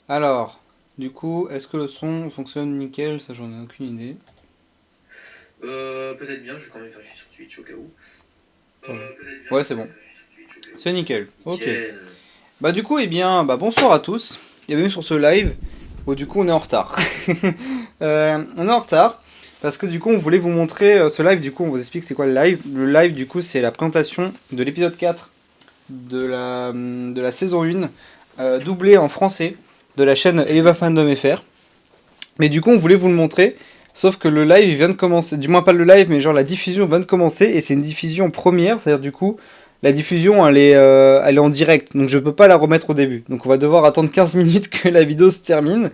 Alors, du coup, est-ce que le son fonctionne nickel? Ça, j'en ai aucune idée. Peut-être bien, je vais quand même vérifier sur Twitch au cas où. Attends, Peut-être bien, ouais, je vais c'est quand bon. même vérifier sur Twitch au cas où. C'est nickel. Ok. Nickel. Bah du coup, eh bien, bah bonsoir à tous. Et bienvenue sur ce live. Bon, du coup, on est en retard. On est en retard parce que du coup, on voulait vous montrer ce live. Du coup, on vous explique c'est quoi le live. Le live, du coup, c'est la présentation de l'épisode 4 de la saison 1, doublé en français de la chaîne Eleva Fandom FR. Mais du coup, on voulait vous le montrer. Sauf que le live il vient de commencer, du moins pas le live, mais genre la diffusion vient de commencer et c'est une diffusion première, c'est-à-dire du coup la diffusion elle est en direct, donc je peux pas la remettre au début. Donc on va devoir attendre 15 minutes que la vidéo se termine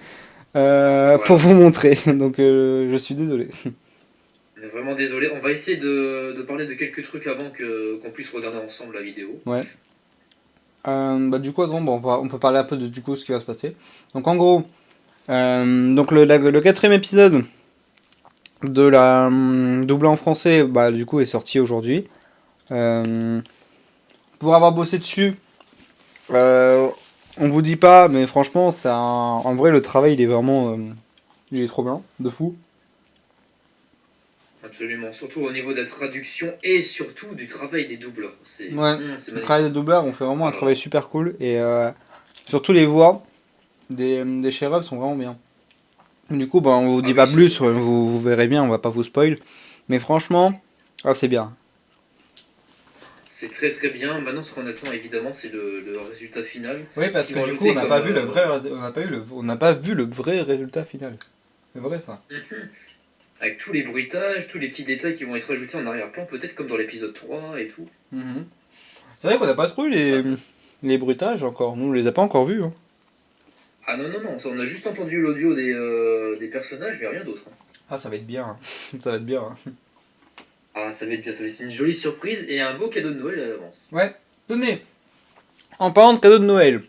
pour Voilà. vous montrer. Donc je suis désolé. On est vraiment désolé. On va essayer de parler de quelques trucs avant qu'on puisse regarder ensemble la vidéo. Ouais. Bah du coup, attends, bon, on peut parler un peu de du coup ce qui va se passer. Donc en gros, donc le quatrième épisode de la doublé en français, bah du coup est sorti aujourd'hui. Euh, pour avoir bossé dessus, Euh, on vous dit pas, mais franchement, en vrai, le travail, il est vraiment. Il est trop bien, de fou. Absolument. Surtout au niveau de la traduction et surtout du travail des doubleurs. Ouais, C'est le travail magnifique. des doubleurs, on fait vraiment un Alors, travail super cool. Et surtout, les voix des chefs sont vraiment bien. Du coup, bah, on vous ah dit oui, pas c'est plus, magnifique. vous verrez bien, on va pas vous spoil. Mais franchement, c'est bien. C'est très très bien. Maintenant, ce qu'on attend évidemment, c'est le résultat final. Oui, Ce parce qu'ils que vont du coup, on ajouter n'a comme. pas vu le vrai, on n'a pas vu le vrai résultat final. C'est vrai ça. Mhm. Avec tous les bruitages, tous les petits détails qui vont être ajoutés en arrière-plan, peut-être comme dans l'épisode 3 et tout. Mhm. C'est vrai qu'on n'a pas trop eu Ah, les bruitages encore. Nous, on les a pas encore vus. Hein. ah non, non, non, on a juste entendu l'audio des personnages, mais rien d'autre, hein. Ah, ça va être bien. Hein. Ça va être bien. Hein. Ah, ça va être bien, ça va être une jolie surprise et un beau cadeau de Noël à l'avance. Ouais. Tenez, en parlant de cadeaux de Noël,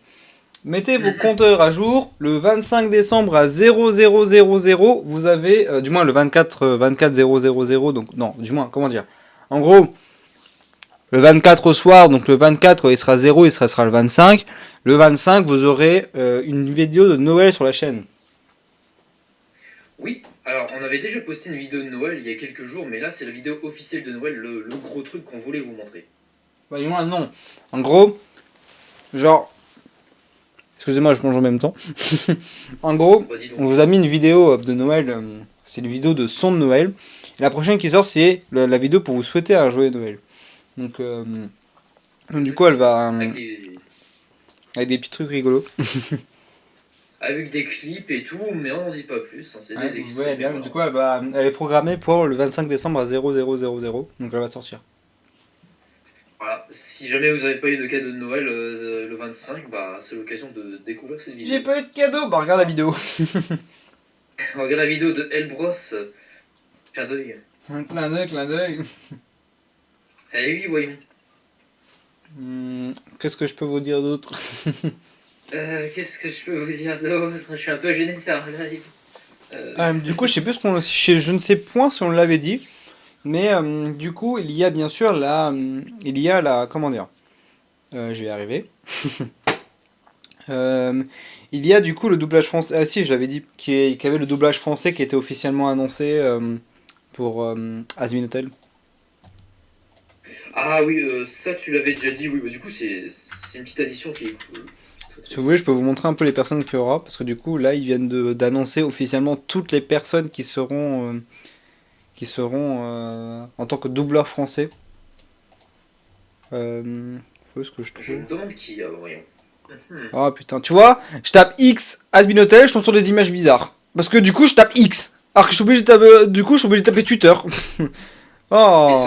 mettez vos compteurs à jour. Le 25 décembre à 0000, vous avez, du moins le 24, 24 000, donc non, du moins, comment dire. En gros, le 24 au soir, donc le 24 il sera 0, il sera le 25. Le 25, vous aurez une vidéo de Noël sur la chaîne. Oui, alors on avait déjà posté une vidéo de Noël il y a quelques jours, mais là c'est la vidéo officielle de Noël, le gros truc qu'on voulait vous montrer. Bah, du moins, non. En gros, genre, excusez-moi, je mange en même temps. En gros, Bah dis on donc. vous a mis une vidéo de Noël. C'est une vidéo de son de Noël. Et la prochaine qui sort, c'est la vidéo pour vous souhaiter un joyeux Noël. Donc, du coup, elle Exactement. va avec des petits trucs rigolos. Avec des clips et tout, mais on n'en dit pas plus, hein, c'est Ouais, des vous voyez extraits, mais bien. voilà. Du coup, elle est programmée pour le 25 décembre à 0000. Donc, elle va sortir. Voilà, si jamais vous n'avez pas eu de cadeau de Noël le 25, bah c'est l'occasion de découvrir cette J'ai vidéo. pas eu de cadeau. Bah, regarde la vidéo. Regarde la vidéo de Elbros, clin d'œil. Un clin d'œil, clin d'œil. Eh oui, voyons. Qu'est-ce que je peux vous dire d'autre? Qu'est-ce que je peux vous dire d'autre? Je suis un peu gêné de faire un live. Euh, Du coup, je sais plus ce qu'on. Je ne sais point si on l'avait dit. Mais du coup, il y a bien sûr il y a la, comment dire, je vais y arriver. Euh, il y a du coup le doublage français, ah si, je l'avais dit, qui avait le doublage français qui était officiellement annoncé pour Asmin Hotel. Ah oui, ça tu l'avais déjà dit, oui, bah, du coup c'est une petite addition qui est cool. Très Si très vous cool. voulez, je peux vous montrer un peu les personnes qu'il y aura, parce que du coup, là, ils viennent d'annoncer officiellement toutes les personnes qui seront en tant que doubleur français. Où est-ce que je Je trouve? me demande qui, voyons. Mhm. Ah putain, tu vois, je tape X Asbin Hotel, je tombe sur des images bizarres. Parce que du coup, je tape X. Alors que je suis obligé de taper, du coup, je suis obligé de taper Twitter. Et ça Oh.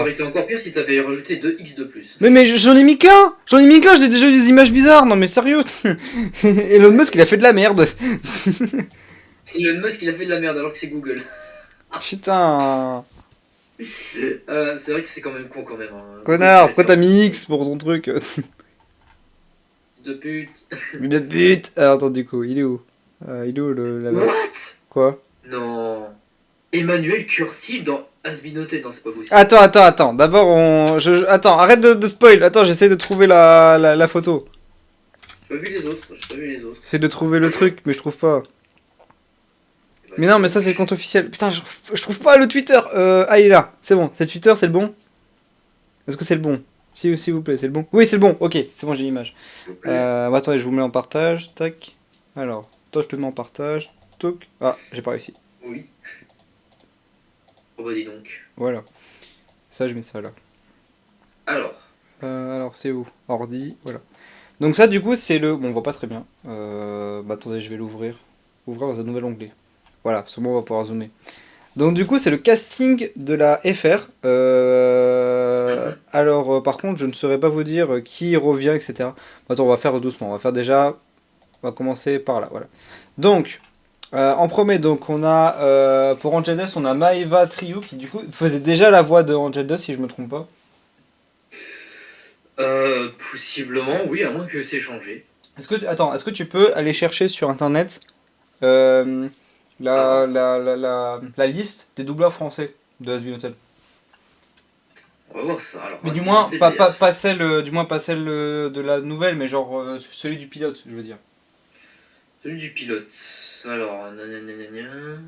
aurait été encore pire si t'avais rajouté 2x de plus. Mais j'en ai mis qu'un. J'en ai mis qu'un, j'ai déjà eu des images bizarres. Non mais sérieux. Elon Musk, il a fait de la merde. Elon Musk il a fait de la merde alors que c'est Google. Putain. C'est vrai que c'est quand même con quand même, hein. Google qui Connard, allait pourquoi faire t'as des mis trucs X pour ton truc? de pute. Mais de but. Alors attends, du coup, il est où? Il est où la base? What? Quoi? Non. Emmanuel Curtil dans Asbinoté, non c'est pas possible. Attends. D'abord, attends, arrête de spoil. Attends, j'essaie de trouver la photo. pas vu les autres. J'ai pas vu les autres. C'est de trouver le truc, mais je trouve pas. Bah, Mais non, mais ça c'est le compte officiel. Putain, je trouve pas le Twitter. Ah, il est là. C'est bon. C'est le Twitter, c'est le bon. Est-ce que c'est le bon? S'il vous plaît, c'est le bon. Oui, c'est le bon. Ok, c'est bon, j'ai l'image. s'il vous plaît. Bah, attendez, je vous mets en partage. Tac. Alors, toi, je te mets en partage. Toc. Ah, j'ai pas réussi. Oui. Oh bah dis donc. Voilà. Ça, je mets ça là. Alors. Alors, c'est où? Ordi. Voilà. Donc, ça, du coup, c'est le. Bon, on voit pas très bien. Bah, attendez, je vais l'ouvrir. Ouvrir dans un nouvel onglet. Voilà, parce que moi, on va pouvoir zoomer. Donc du coup c'est le casting de la FR. Alors par contre je ne saurais pas vous dire qui revient, etc. Attends, on va faire doucement. On va faire déjà. On va commencer par là. Voilà. Donc en premier donc on a pour Angelus on a Maeva Triou qui du coup faisait déjà la voix de Angelus si je me trompe pas. Possiblement, oui, à moins que c'est changé. Est-ce que tu peux aller chercher sur internet euh, la liste des doubleurs français de Has Been Hotel? On va voir ça. Alors, Mais ah, du c'est moins, noté, pas celle, de la nouvelle, mais genre celui du pilote, je veux dire. Celui du pilote. Alors, nanana.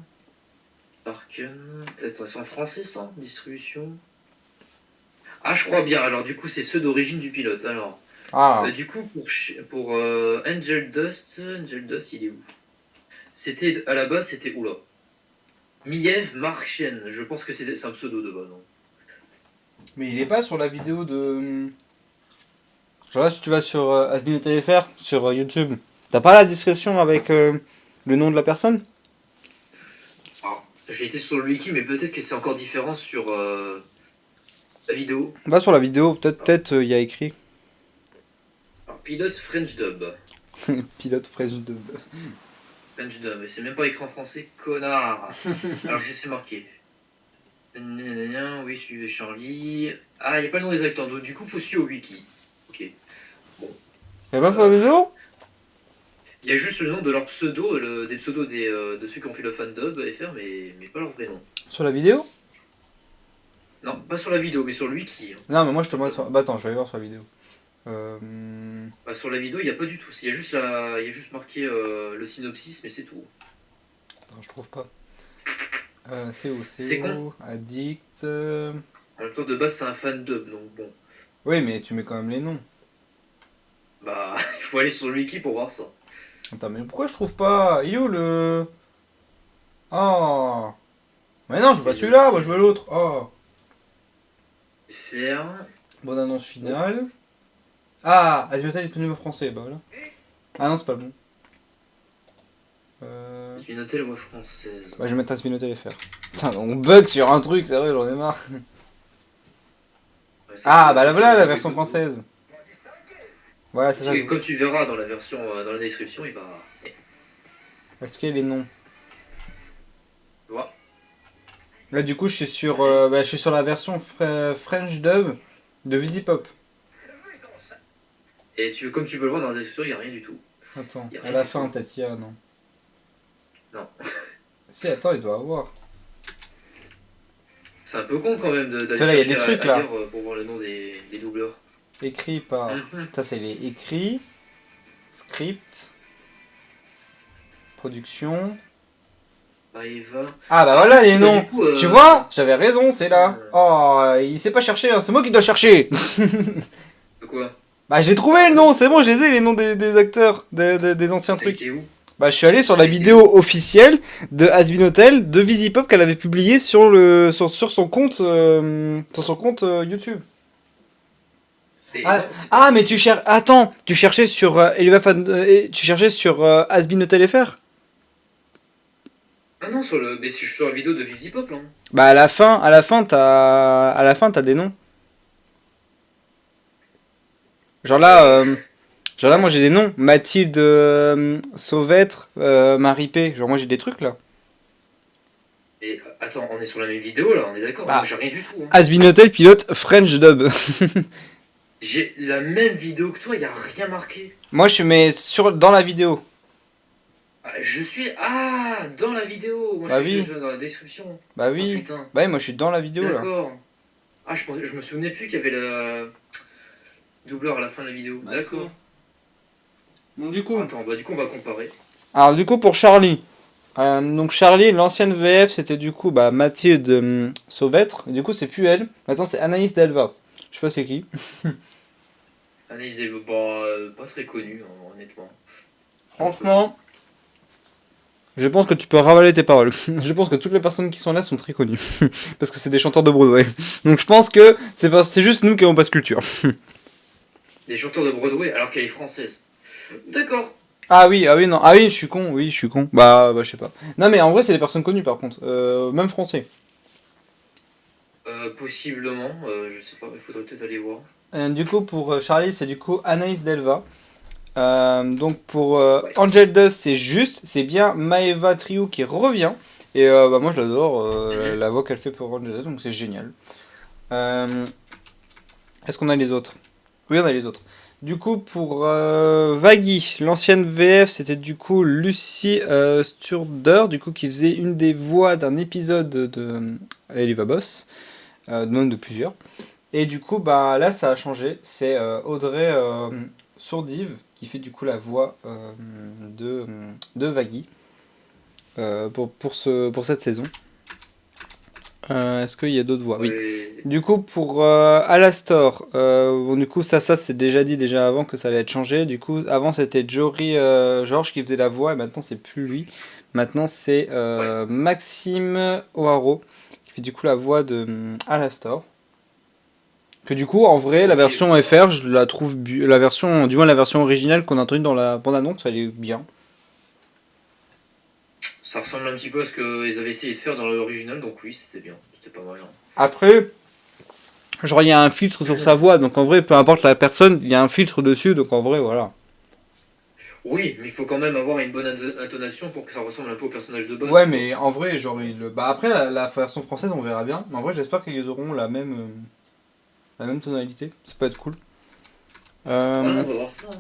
Parken. Attends, c'est en français ça? Distribution. Ah, je crois bien. Alors, du coup, c'est ceux d'origine du pilote. Alors, Ah, du coup, pour Angel Dust, il est où? C'était à la base, c'était oula. Miev Marchen. Je pense que c'est un pseudo de base. Hein. mais il est pas sur la vidéo de. Genre là, si tu vas sur Has Been Hotel FR, sur YouTube, t'as pas la description avec le nom de la personne? Alors, j'ai été sur le wiki, mais peut-être que c'est encore différent sur la vidéo. Va sur la vidéo, peut-être il y a écrit Alors, pilote French Dub. pilote fraîche de. French Dub, mais c'est même pas écrit en français, connard. Alors, c'est marqué. Oui, suivez Charlie. Ah, il n'y a pas le nom des acteurs, donc du coup, faut suivre au wiki. Ok. Y'a pas sur la vidéo? Il y a juste le nom de leur pseudo, des pseudos de ceux qui ont fait le fandub FR, mais pas leur vrai nom. Sur la vidéo? Non, pas sur la vidéo, mais sur le wiki. Hein. Non, mais moi je te montre sur. Bah attends, je vais aller voir sur la vidéo. Euh... Bah, sur la vidéo, il n'y a pas du tout. Il y a juste marqué le synopsis, mais c'est tout. Attends, je trouve pas. C'est où? C'est C'est con. où? Addict. En même temps, de base, c'est un fandub, donc bon. Oui, mais tu mets quand même les noms. Bah, il faut aller sur le wiki pour voir ça. Attends, mais pourquoi je trouve pas? Il est où le. Oh! Mais non, je veux pas celui-là, moi je veux l'autre. Oh! FR. Bonne annonce finale. Ah! Azimut est disponible en français, bah voilà. Ah non, c'est pas bon. Je vais noter la voix française. Bah, je vais mettre Asminotel FR. Putain, on bug sur un truc, c'est vrai, j'en ai marre. Ouais, Ah, bah là c'est voilà la le version wiki. française. Voilà, c'est ça. Et comme tu verras dans la version, dans la description, il va. Est-ce qu'il y a les noms? Tu vois. Là, du coup, je suis sur la version French dub de Visipop. Et comme tu peux le voir dans la description, il n'y a rien du tout. Attends, Y a à rien la du fin, tout. peut-être, il y a, non. Non. Si, attends, il doit avoir. C'est un peu con quand même d'aller Ceux-là, il y a chercher des trucs, là. ailleurs pour voir le nom des doubleurs. Écrit par. Mhm. Ça, c'est les écrits. Script. Production. Eva. Ah, bah voilà les si, bah, noms. du coup, Tu vois? J'avais raison, c'est là. Euh. Oh, il sait pas chercher, hein, c'est moi qui dois chercher. De quoi? Bah, j'ai trouvé le nom, c'est bon, je les ai, les noms des acteurs, des anciens T'as trucs. été où? Bah, je suis allé sur la vidéo officielle de Has Been Hotel de Visipop qu'elle avait publiée sur son compte, YouTube. Et Ah, non, ah, mais tu cherches. Attends, tu cherchais sur tu cherchais sur Has Been Hotel FR. ah non, mais si je suis sur la vidéo de Visipop là. Hein. Bah, à la fin, t'as des noms. Genre là, moi j'ai des noms. Mathilde Sauvêtre, Marie P. Genre, moi j'ai des trucs là. Et attends, on est sur la même vidéo là, on est d'accord? Bah, Moi j'ai rien du tout. Hein. Has Been Hotel pilote French dub. J'ai la même vidéo que toi, il n'y a rien marqué. Moi je mets dans la vidéo. Ah, je suis. Ah, dans la vidéo. Moi Bah je suis oui. dans la description. Bah Ah oui. putain. Bah oui, moi je suis dans la vidéo là. D'accord. Ah, je me souvenais plus qu'il y avait le doubleur à la fin de la vidéo. Bah, D'accord. Donc du coup, Attends, bah du coup on va comparer. alors du coup pour Charlie. Donc Charlie, l'ancienne VF, c'était du coup bah, Mathilde Sauvêtre. Du coup, c'est plus elle. Maintenant, c'est Anaïs Delva. Je sais pas c'est qui. Anaïs Delvaux, pas très connu, hein, honnêtement. Pas connu. Franchement, je pense que tu peux ravaler tes paroles. Je pense que toutes les personnes qui sont là sont très connues. Parce que c'est des chanteurs de Broadway. Donc je pense que c'est juste nous qui avons pas ce culture. Des chanteurs de Broadway alors qu'elle est française. D'accord. Ah oui, non. Ah oui, je suis con. Bah, je sais pas. Non, mais en vrai, c'est des personnes connues par contre. Même français. Possiblement, je sais pas, il faudrait peut-être aller voir. Du coup, pour Charlie, c'est du coup Anaïs Delva. Donc pour Ouais. Angel Dust, c'est juste, c'est bien Maeva Trio qui revient. Et bah, moi je l'adore, Mhm. la voix qu'elle fait pour Angel Dust, donc c'est génial. Euh, Est-ce qu'on a les autres? Oui, on a les autres. Du coup, pour Vaggy, l'ancienne VF, c'était du coup Lucy Sturder, du coup, qui faisait une des voix d'un épisode de Eliva Boss, même de plusieurs. Et du coup, bah là, ça a changé. C'est Audrey Sourdive qui fait du coup la voix de Vaggy pour cette saison. Est-ce qu'il y a d'autres voix? Oui. Ouais. Du coup, pour Alastor, bon, du coup, ça c'est déjà dit déjà avant que ça allait être changé. Du coup, avant c'était Jory Georges qui faisait la voix et maintenant c'est plus lui. Maintenant c'est Ouais. Maxime O'Haro qui fait du coup la voix de Alastor. Que du coup, en vrai, la Ok. version FR, je la trouve la version, du moins la version originale qu'on a entendue dans la bande-annonce, elle est bien. Ça ressemble un petit peu à ce qu'ils avaient essayé de faire dans l'original, donc oui, c'était bien. C'était pas mal. Après, genre il y a un filtre sur sa Hein. voix, donc en vrai, peu importe la personne, il y a un filtre dessus, donc en vrai, voilà. Oui, mais il faut quand même avoir une bonne intonation pour que ça ressemble un peu au personnage de base, Ouais, quoi. mais en vrai, genre, bah après la version française, on verra bien. Mais en vrai, j'espère qu'ils auront la même tonalité. Ça peut être cool. Ouais, non, Euh, on va voir ça, hein.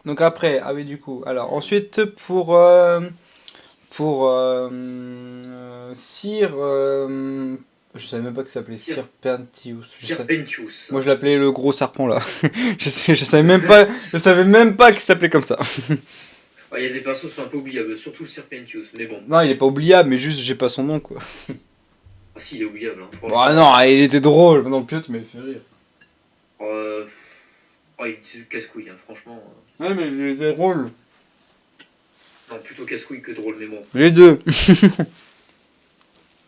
donc après, ah oui, du coup. Alors ensuite, pour Sir, je savais même pas qu'il s'appelait Sir, Sir Pentius. Serpentius. Moi, je l'appelais le gros serpent là. Je savais même pas, je savais même pas qu'il s'appelait comme ça. Ouais, il y a des persos qui sont un peu oubliables, surtout Serpentius, mais bon. Non, il est pas oubliable, mais juste j'ai pas son nom quoi. Ah si, il est oubliable, hein, Bah franchement. non, il était drôle dans le pilote, mais il fait rire. Euh, il est casse-couille, hein, franchement. Ouais, mais il était drôle. Non, plutôt casse-couille que drôle, mais bon. Les deux.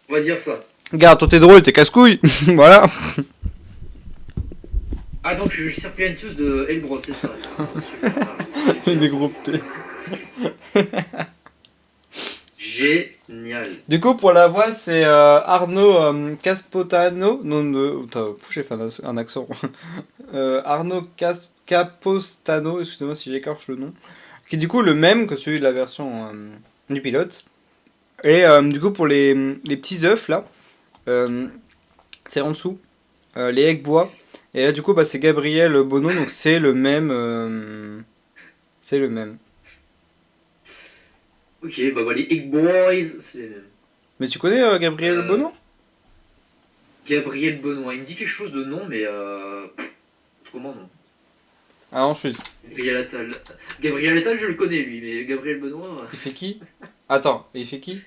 On va dire ça. Regarde, toi t'es drôle, t'es casse-couille. Voilà. Ah, donc je suis Serpentius de Elbros, c'est ça. Super. Des groupes. Génial. Du coup, pour la voix, c'est Arnaud Caspotano. Non, j'ai fait un accent. Arnaud Capostano, excusez-moi si j'écorche le nom. Qui est du coup le même que celui de la version du pilote. Et du coup, pour les petits œufs là, euh, c'est en dessous. Les aigues bois. Et là, du coup, bah, c'est Gabriel Bono, donc c'est le même. C'est le même. Ok, bah les Egg Boys, c'est les mêmes. Mais tu connais Gabriel Euh, Bono? Gabriel Benoît, il me dit quelque chose de nom, mais autrement non. Ah, ensuite. Gabriel Attal. Gabriel Attal, je le connais lui, mais Gabriel Benoît. Il fait qui? Attends, il fait qui?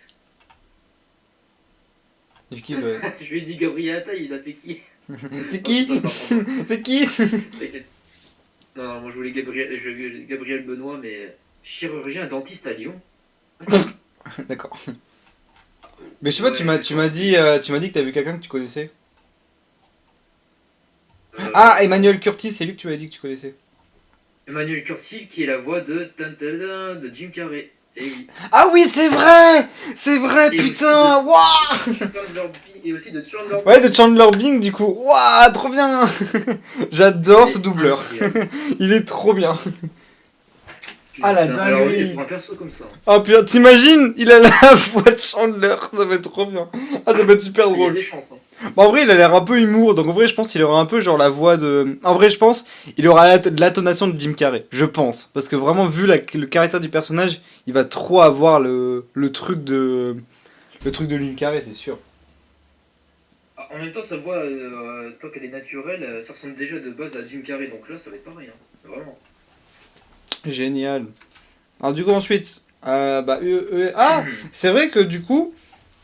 Il fait qui le. Je lui ai dit Gabriel Attal, il a fait qui? C'est Oh, c'est qui? pas grave, on va. C'est qui? T'inquiète. Non, non, moi je voulais Gabriel Benoît, mais chirurgien dentiste à Lyon. D'accord. Mais je sais pas, Ouais, tu d'accord. m'as dit, que t'as vu quelqu'un que tu connaissais. Ah, Euh, Emmanuel Curtis, c'est lui que tu m'as dit que tu connaissais. Emmanuel Curtil, qui est la voix de de Jim Carrey. Et oui. Ah oui, c'est vrai! C'est vrai, Et aussi putain! Waouh! Et aussi de Chandler Ouais, Bing. de Chandler Bing, du coup. Waouh, trop bien! J'adore ce C'est doubleur. incroyable. Il est trop bien. Ah, la Putain, alors oui, dinguerie! pour un perso comme ça. Ah putain, t'imagines? Il a la voix de Chandler, ça va être trop bien. Ah, ça va être super Il y a drôle. des chances, hein. Bon, en vrai, il a l'air un peu humour, donc en vrai, je pense qu'il aura un peu genre la voix de. En vrai, je pense il aura de l'intonation de Jim Carrey, je pense. Parce que vraiment, vu le caractère du personnage, il va trop avoir le truc de. Le truc de Jim Carrey, c'est sûr. Ah, en même temps, sa voix, tant qu'elle est naturelle, ça ressemble déjà de base à Jim Carrey, donc là, ça va être pareil, hein. Vraiment. Génial. Alors du coup ensuite, ah, c'est vrai que du coup,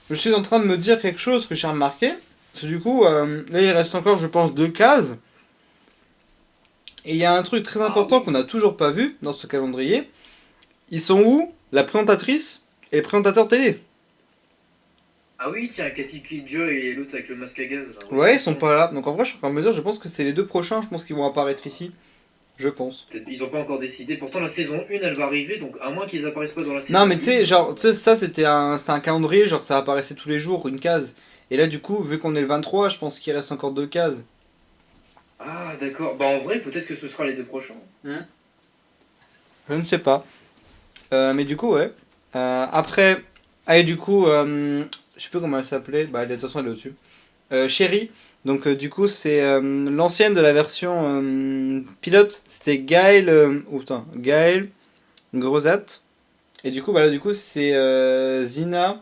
je suis en train de me dire quelque chose que j'ai remarqué. Parce que du coup, là il reste encore, je pense, 2 cases. Et il y a un truc très Ah important qu'on oui. n'a toujours pas vu dans ce calendrier. Ils sont où? La présentatrice et le présentateur télé. Ah oui, tiens, Cathy Killjoy et l'autre avec le masque à gaz, là. Où est-ce Ouais, ils qu'ils sont sont? pas là. Donc en vrai, je suis en train de me dire, je pense que c'est les 2 prochains, je pense qu'ils vont apparaître ici. Je pense. Ils ont pas encore décidé. Pourtant, la saison 1, elle va arriver, donc à moins qu'ils apparaissent pas dans la Non, saison mais tu 1. sais, genre, tu sais, ça c'était un calendrier, genre ça apparaissait tous les jours, une case. Et là, du coup, vu qu'on est le 23, je pense qu'il reste encore 2 cases. Ah, d'accord. Bah, en vrai, peut-être que ce sera les deux prochains. Hmm. Je ne sais pas. Mais du coup, ouais. Après, et du coup, je sais plus comment elle s'appelait. Bah, de toute façon, elle est au-dessus. Chérie. Donc, du coup, c'est l'ancienne de la version pilote. C'était Gaël. Oh putain, Gaël Grosat. Et du coup, bah là, du coup, c'est Zina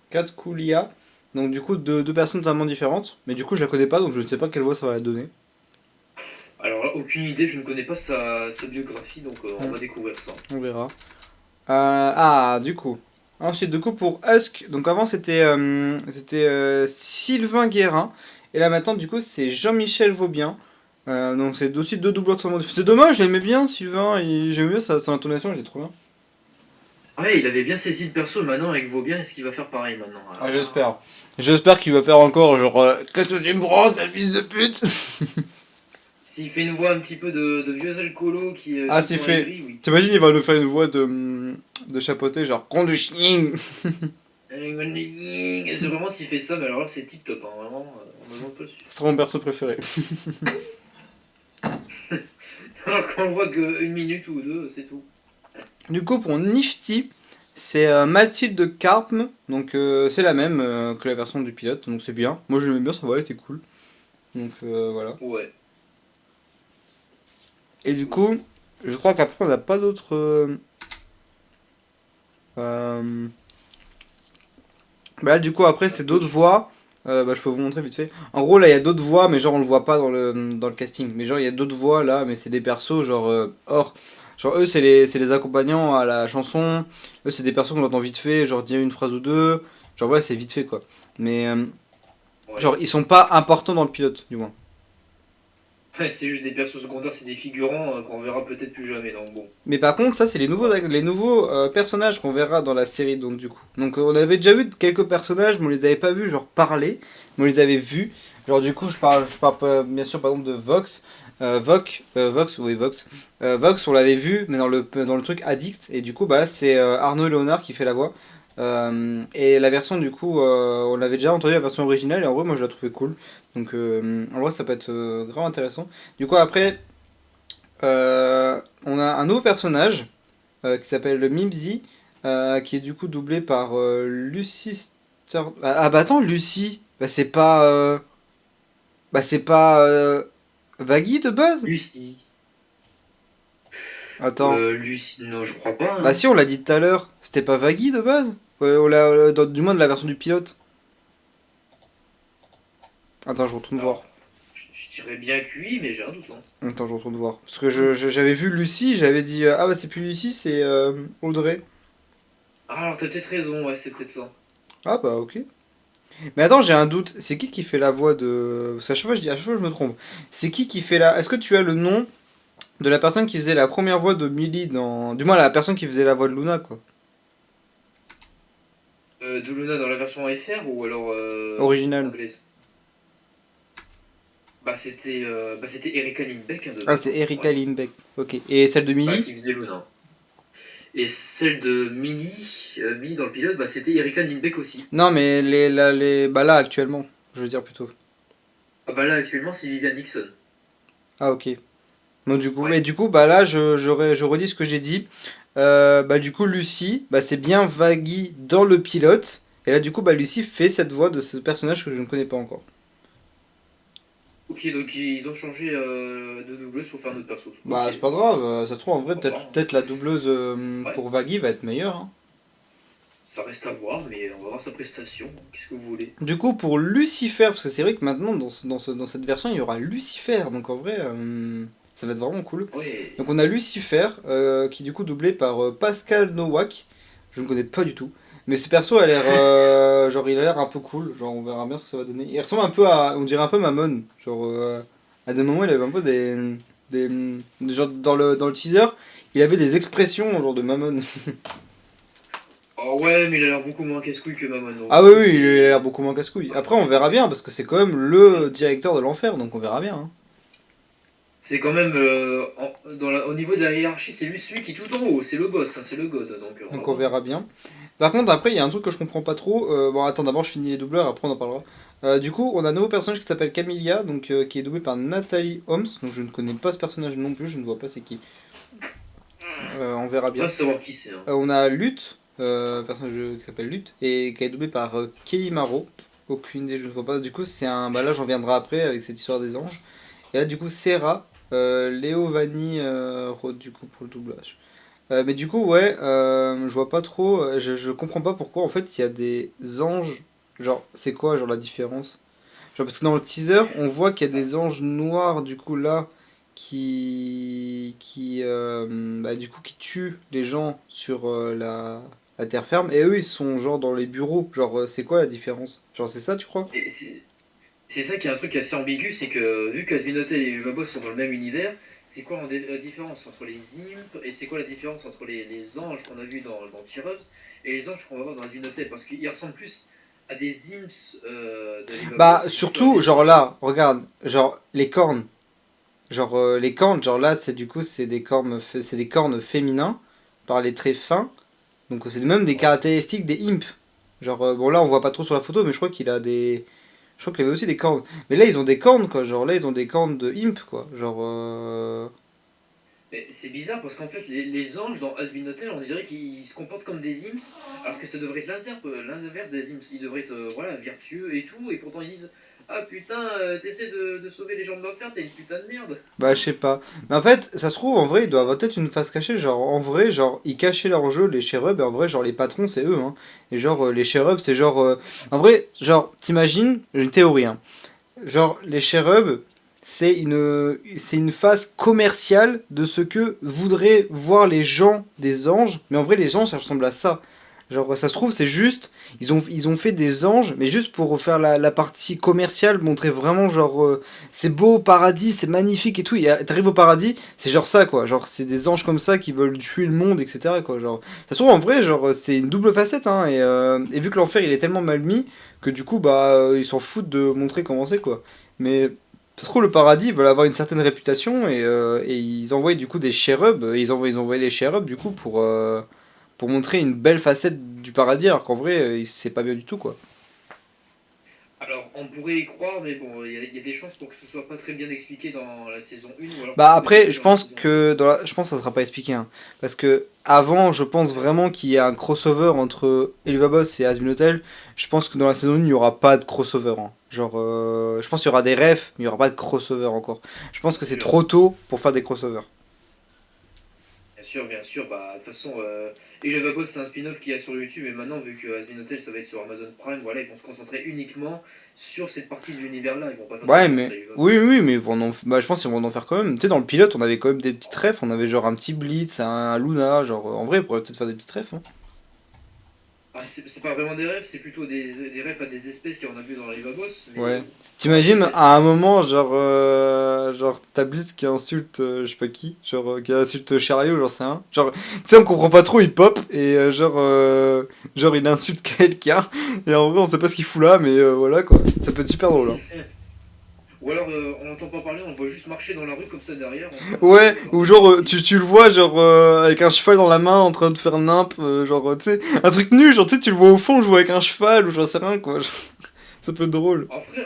Katkoulia. Donc, du coup, deux personnes totalement différentes. Mais du coup, je la connais pas, donc je ne sais pas quelle voix ça va donner. Alors là, aucune idée, je ne connais pas sa biographie, donc on Hmm, va découvrir ça. on verra. Du coup. Ensuite, du coup, pour Husk, donc avant c'était Sylvain Guérin. Et là maintenant, du coup, c'est Jean-Michel Vaubien. Donc c'est aussi 2 doubleurs totalement différents. C'est dommage, je l'aimais bien, Sylvain. J'aimais bien son intonation, elle était trop bien. Ouais, il avait bien saisi le perso, maintenant avec Vaubien, est-ce qu'il va faire pareil maintenant? Ah, j'espère. J'espère qu'il va faire encore genre qu'est-ce que tu me prends, ta fils de pute. S'il fait une voix un petit peu de vieux alcoolo Ah, qui c'est sont fait. aigris, oui. T'imagines, il va nous faire une voix de chapeauté, genre con de chien. C'est vraiment s'il fait ça, mais alors là, c'est tip top, hein, vraiment, on ne demande pas dessus. C'est mon perso préféré. Alors qu'on le voit qu'une minute ou deux, c'est tout. Du coup, pour Nifty, c'est Mathilde Carpme, donc c'est la même que la version du pilote, donc c'est bien. Moi j'aimais bien, sa voix elle était cool. Donc voilà. Ouais. Et du coup, je crois qu'après on n'a pas d'autres. Euh, Bah là, du coup, après c'est d'autres voix. Bah, je peux vous montrer vite fait. En gros, là il y a d'autres voix, mais genre on le voit pas dans le casting. Mais genre il y a d'autres voix là, mais c'est des persos genre hors. Genre eux c'est les accompagnants à la chanson. Eux c'est des persos qu'on entend vite fait, genre dire une phrase ou deux. Genre ouais, c'est vite fait quoi. Mais Ouais. genre, ils sont pas importants dans le pilote, du moins. Ouais, c'est juste des persos secondaires, c'est des figurants qu'on verra peut-être plus jamais, donc bon. Mais par contre, ça, c'est les nouveaux personnages qu'on verra dans la série, donc du coup. Donc, on avait déjà vu quelques personnages, mais on les avait pas vus, genre, parler, mais on les avait vus. Genre, du coup, je parle bien sûr, par exemple, de Vox. Vox, oui, Vox. Vox, on l'avait vu, mais dans le truc Addict, et du coup, bah là, c'est Arnaud Léonard qui fait la voix. Et la version, du coup, on l'avait déjà entendu, la version originale, et en vrai, moi, je la trouvais cool. Donc, en vrai, ça peut être grave intéressant. Du coup, après, on a un nouveau personnage qui s'appelle Mimsy, qui est du coup doublé par Lucy Ah bah attends, Lucy, bah c'est pas Vaggy de base. Lucie. Attends, Lucie, non, je crois pas, bah hein. si on l'a dit tout à l'heure, c'était pas Vaggy de base. Ouais, du moins de la version du pilote. Attends, je retourne voir. Alors, je dirais bien QI, mais j'ai un doute, hein. Attends, je retourne voir. Parce que j'avais vu Lucy, j'avais dit ah bah c'est plus Lucy, c'est Audrey. Ah, alors t'as peut-être raison, ouais, c'est peut-être ça. Ah bah ok. Mais attends, j'ai un doute. C'est qui fait la voix de. Parce qu'à chaque fois, à chaque fois, je me trompe. C'est qui fait la. Est-ce que tu as le nom de la personne qui faisait la première voix de Millie dans. Du moins, la personne qui faisait la voix de Luna, quoi. De Luna dans la version FR ou alors Original. anglaise? Bah c'était Erika Lindbeck, hein, de Ah, base, c'est hein. Erika Ouais. Lindbeck. Ok. Et celle de Bah, Millie? qui faisait Luna. Et celle de Minnie dans le pilote, bah c'était Erika Lindbeck aussi. Non, mais bah là, actuellement. Je veux dire plutôt. Ah bah là actuellement c'est Vivian Nixon. Ah, ok. Bon, du coup, Ouais. mais du coup, bah là, je redis ce que j'ai dit. Bah, du coup, Lucy, bah, c'est bien Vaggy dans le pilote. Et là, du coup, bah, Lucy fait cette voix de ce personnage que je ne connais pas encore. Ok, donc ils ont changé de doubleuse pour faire notre perso. Bah, Ok, c'est pas bah, grave, ça se trouve en vrai, pourquoi pas, hein. peut-être la doubleuse Ouais, pour Vaggy va être meilleure, hein. ça reste à voir, mais on va voir sa prestation. Qu'est-ce que vous voulez? Du coup, pour Lucifer, parce que c'est vrai que maintenant dans cette version il y aura Lucifer, donc en vrai, Ça va être vraiment cool. Ouais. Donc on a Lucifer, qui est du coup doublé par Pascal Nowak. Je ne connais pas du tout. Mais ce perso a l'air, genre il a l'air un peu cool. Genre on verra bien ce que ça va donner. Il ressemble un peu à, on dirait un peu Mammon. Genre à des moments il avait un peu genre dans le teaser, il avait des expressions genre de Mammon. Oh ouais, mais il a l'air beaucoup moins casse-couille que Maman. Donc Ah du oui coup, oui, il a c'est. l'air beaucoup moins casse-couille. Après on verra bien parce que c'est quand même le directeur de l'enfer, donc on verra bien, hein. C'est quand même. Au niveau de la hiérarchie, c'est lui celui qui est tout en haut. C'est le boss, hein, c'est le god. Donc on va Donc on voir. verra bien. Par contre, après, il y a un truc que je comprends pas trop. Bon, attends, d'abord, je finis les doubleurs, après, on en parlera. Du coup, on a un nouveau personnage qui s'appelle Camilla, donc, qui est doublé par Nathalie Holmes. Donc, je ne connais pas ce personnage non plus, je ne vois pas c'est qui. On verra bien. Va savoir qui c'est. Hein. On a Lutte, personnage qui s'appelle Lutte, et qui est doublé par Kelly Maro. Aucune idée, je ne vois pas. Du coup, c'est un. Bah là, j'en viendrai après avec cette histoire des anges. Et là, du coup, Serra, Léo Vanni, du coup, pour le doublage. Mais du coup, ouais, je vois pas trop, je comprends pas pourquoi en fait il y a des anges. Genre, c'est quoi, genre la différence? Genre, parce que dans le teaser, on voit qu'il y a des anges noirs, du coup, là, bah, du coup, qui tuent les gens sur la terre ferme, et eux, ils sont genre dans les bureaux. Genre, c'est quoi la différence? Genre, c'est ça, tu crois? Et c'est ça qui est un truc assez ambigu, c'est que vu qu'Azminotel et Uvabos sont dans le même univers, c'est quoi la différence entre les imps et c'est quoi la différence entre les anges qu'on a vus dans Tear-Ups et les anges qu'on va voir dans Azminotel? Parce qu'ils ressemblent plus à des imps de l'Evabos Bah, et plutôt à surtout, des genre anges. là, regarde, genre les cornes. Genre les cornes, genre là, c'est du coup, c'est des cornes féminins par les traits fins. Donc c'est même des Ouais. caractéristiques des imps. Genre bon là on voit pas trop sur la photo, mais je crois qu'il a des, je crois qu'il avait aussi des cornes. Mais là ils ont des cornes quoi. Genre là ils ont des cornes de imp quoi. Genre Mais c'est bizarre parce qu'en fait, les anges dans Azminotel, on dirait qu'ils se comportent comme des imps, alors que ça devrait être l'inverse des imps. Ils devraient être voilà, vertueux et tout, et pourtant ils disent ah putain, t'essaies de sauver les gens de l'enfer, t'es une putain de merde. bah je sais pas. Mais en fait ça se trouve en vrai ils doivent avoir peut-être une face cachée. Genre en vrai genre ils cachaient leur jeu les chérubs et en vrai genre les patrons c'est eux hein. Et genre les chérubs c'est genre en vrai genre t'imagines j'ai une théorie hein. Genre, les chérubs, c'est une phase commerciale de ce que voudraient voir les gens des anges. Mais en vrai, les anges, ça ressemble à ça. Genre, ça se trouve, c'est juste. Ils ont fait des anges, mais juste pour refaire la partie commerciale, montrer vraiment, genre, c'est beau, paradis, c'est magnifique et tout. T'arrives au paradis, c'est genre ça, quoi. Genre, c'est des anges comme ça qui veulent tuer le monde, etc., quoi. Genre, ça se trouve, en vrai, genre, c'est une double facette, hein. Et vu que l'enfer, il est tellement mal mis, que du coup, bah, ils s'en foutent de montrer comment c'est, quoi. Mais ça se trouve, le paradis, ils veulent avoir une certaine réputation et ils envoient du coup des chérubs. Ils envoient les chérubs du coup pour montrer une belle facette du paradis, alors qu'en vrai, c'est pas bien du tout, quoi. Alors, on pourrait y croire, mais bon, il y a des chances pour que ce soit pas très bien expliqué dans la saison 1, ou alors Bah plutôt après, expliqué je dans la pense saison 2. que je pense que ça sera pas expliqué, hein. Parce que avant, je pense vraiment qu'il y a un crossover entre Eluvabos et Azminotale. Je pense que dans la saison 1, il n'y aura pas de crossover, hein. Genre, je pense qu'il y aura des refs, mais il n'y aura pas de crossover encore. Je pense que c'est Sûr. trop tôt pour faire des crossovers. Bien sûr, bah de toute façon, Elevabos c'est un spin-off qu'il y a sur YouTube, et maintenant, vu que Asmin Hotel ça va être sur Amazon Prime, voilà, ils vont se concentrer uniquement sur cette partie de l'univers-là, ils vont pas faire de Ouais, référence mais. à Elevabos. Oui, oui, mais bah, je pense qu'ils vont en faire quand même. Tu sais, dans le pilote, on avait quand même des petites refs. On avait genre un petit Blitz, un Luna. Genre, en vrai, on pourrait peut-être faire des petites refs, hein. Ah, c'est pas vraiment des rêves, c'est plutôt des rêves à des espèces qu'on a vu dans Elevabos, mais Ouais. bon, T'imagines peut-être. à un moment, genre t'as Blitz qui insulte, je sais pas qui, genre qui insulte Charlie ou j'en sais un. Genre, tu sais, on comprend pas trop, il pop et genre il insulte quelqu'un et en vrai on sait pas ce qu'il fout là, mais voilà quoi. Ça peut être super drôle, hein. Ou alors, on n'entend pas parler, on le voit juste marcher dans la rue comme ça derrière, en train Ouais, de ou dormir genre tranquille. tu le vois genre avec un cheval dans la main en train de faire nimp, genre tu sais, un truc nul, genre tu sais, tu le vois au fond jouer avec un cheval ou j'en sais rien quoi. Ça peut être drôle. En vrai,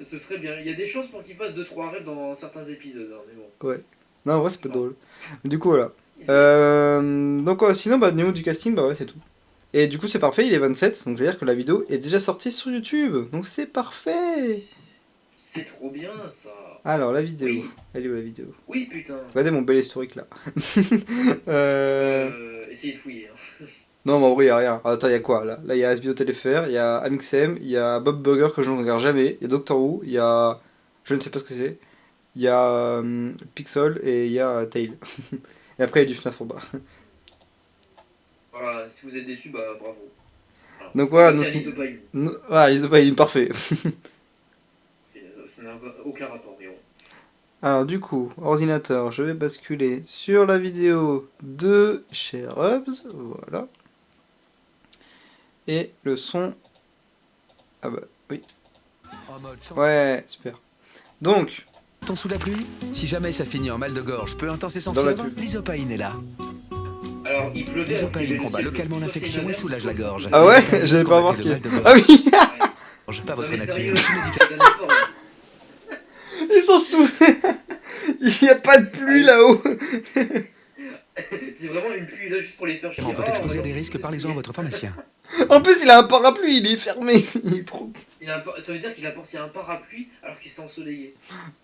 ce serait bien. Il y a des chances pour qu'il fasse deux trois rêves dans certains épisodes, hein, mais bon. Ouais. Non, en vrai, ça peut être Enfin, drôle. Du coup, voilà. et- Donc, ouais, sinon, bah, au niveau du casting, bah ouais, c'est tout. Et du coup, c'est parfait, il est 27, donc c'est-à-dire que la vidéo est déjà sortie sur YouTube. Donc, c'est parfait. c'est trop bien ça. Alors, la vidéo. Oui, Elle est où la vidéo? oui, putain. Regardez mon bel historique là. euh... Essayez de fouiller. Hein. Non, mais en vrai, il a rien. Ah, attends, il y a quoi là? Là, il y a Asbino TeleFR, il y a Amixem, il y a Bob Burger que je ne regarde jamais, il y a Doctor Who, il y a. Je ne sais pas ce que c'est. il y a Pixel et il y a Tail. Et après il y a du FNAF en bas. Voilà, si vous êtes déçus, bah bravo. Voilà. Donc voilà, Merci à l'Isopaï. il est parfait. Ça n'a aucun rapport, mais bon. Alors du coup, ordinateur, je vais basculer sur la vidéo de chez Rubs, voilà. Et le son... Ah bah oui. Ouais, super. Donc, Ton sous la pluie? Si jamais ça finit en mal de gorge, peu intense et sans Dans la fièvre, pub. l'isopaïne est là. Alors, il pleuvait. alors qu'il y L'isopaïne avait combat le ciel. localement Soit l'infection c'est et soulage la gorge. ah ouais, L'isopaïne j'avais pas combattait remarqué. le mal de Ah oui. gorge, pas Non, votre mais sérieux, nature. c'est un effort, hein. Ils sont sous... Il n'y a pas de pluie là-haut. C'est vraiment une pluie là juste pour les faire chier. On peut Ah, exposer ouais, à des c'est- risques, parlez-en à votre pharmacien. En plus, il a un parapluie, il est fermé. Il est trop... Ça veut dire qu'il a porté un parapluie alors qu'il s'est ensoleillé.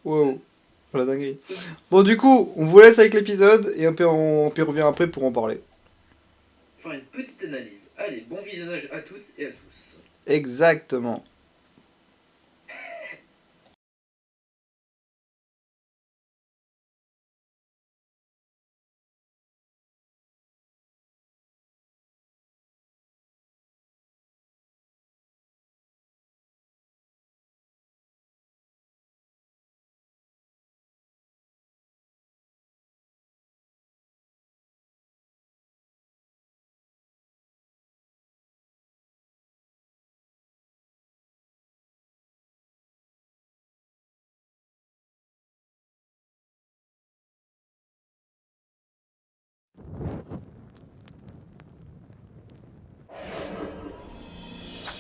Wow. Voilà, dinguerie. Bon, du coup, on vous laisse avec l'épisode et on revient après pour en parler. Faire une petite analyse. Allez, bon visionnage à toutes et à tous. Exactement.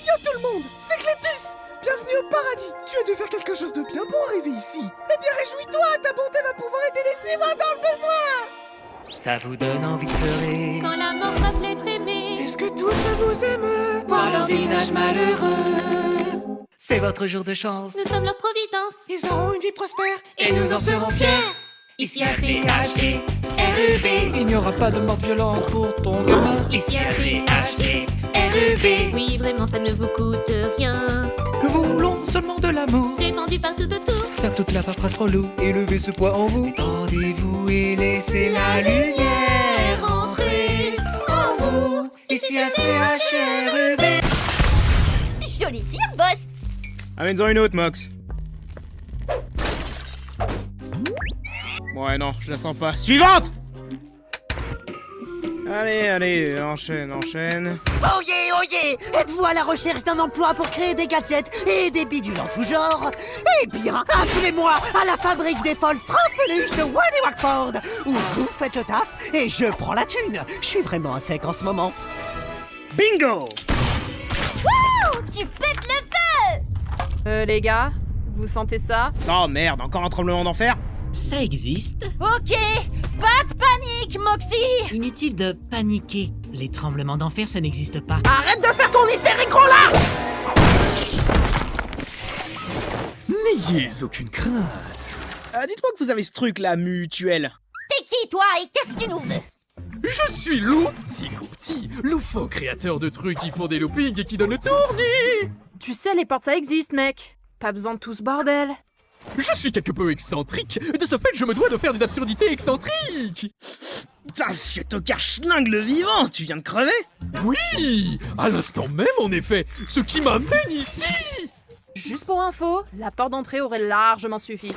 Yo tout le monde, c'est Clétus. Bienvenue au paradis. Tu as dû faire quelque chose de bien pour arriver ici. Eh bien réjouis-toi, ta bonté va pouvoir aider les humains dans le besoin. Ça vous donne envie de pleurer. Quand la mort rappelait aimer, Est-ce que tout ça vous émeut? voir leur visage malheureux. C'est votre jour de chance. Nous sommes leur providence, Ils auront une vie prospère. et nous en serons fiers. Ici à CHG, REB. Il n'y aura pas de mort violente pour ton gamin. Ici à CHG, REB. Oui, vraiment, ça ne vous coûte rien. Nous voulons seulement de l'amour. Répandu partout autour. Faire toute la paperasse relou. Élevez ce poids en vous. Détendez-vous et laissez la lumière entrer en vous. Ici à CHREB. Joli tir, boss. Amène-en une autre, Mox. Ouais, non, je la sens pas. Suivante! Allez, enchaîne. Oyez, oyez! Êtes-vous à la recherche d'un emploi pour créer des gadgets et des bidules en tout genre? Eh bien, appelez-moi à la fabrique des folles farfeluches de Waddy Wackford, où vous faites le taf et je prends la thune. Je suis vraiment à sec en ce moment. Bingo! Tu pètes le feu. Les gars, vous sentez ça? Oh merde, encore un tremblement d'enfer? Ça existe. Ok, pas de panique, Moxie. Inutile de paniquer. Les tremblements d'enfer, ça n'existe pas. Arrête de faire ton hystérique là. N'ayez aucune crainte. Dites-moi que vous avez ce truc là, mutuel. T'es qui, toi, et qu'est-ce que tu nous veux? Je suis Loupti, loufoque créateur de trucs qui font des loopings et qui donnent le tournis. Tu sais, les portes ça existe, mec. Pas besoin de tout ce bordel. Je suis quelque peu excentrique. De ce fait, je me dois de faire des absurdités excentriques. Putain, ce tocard schlingue le vivant, tu viens de crever? Oui, à l'instant même, en effet. Ce qui m'amène ici. Juste pour info, la porte d'entrée aurait largement suffi.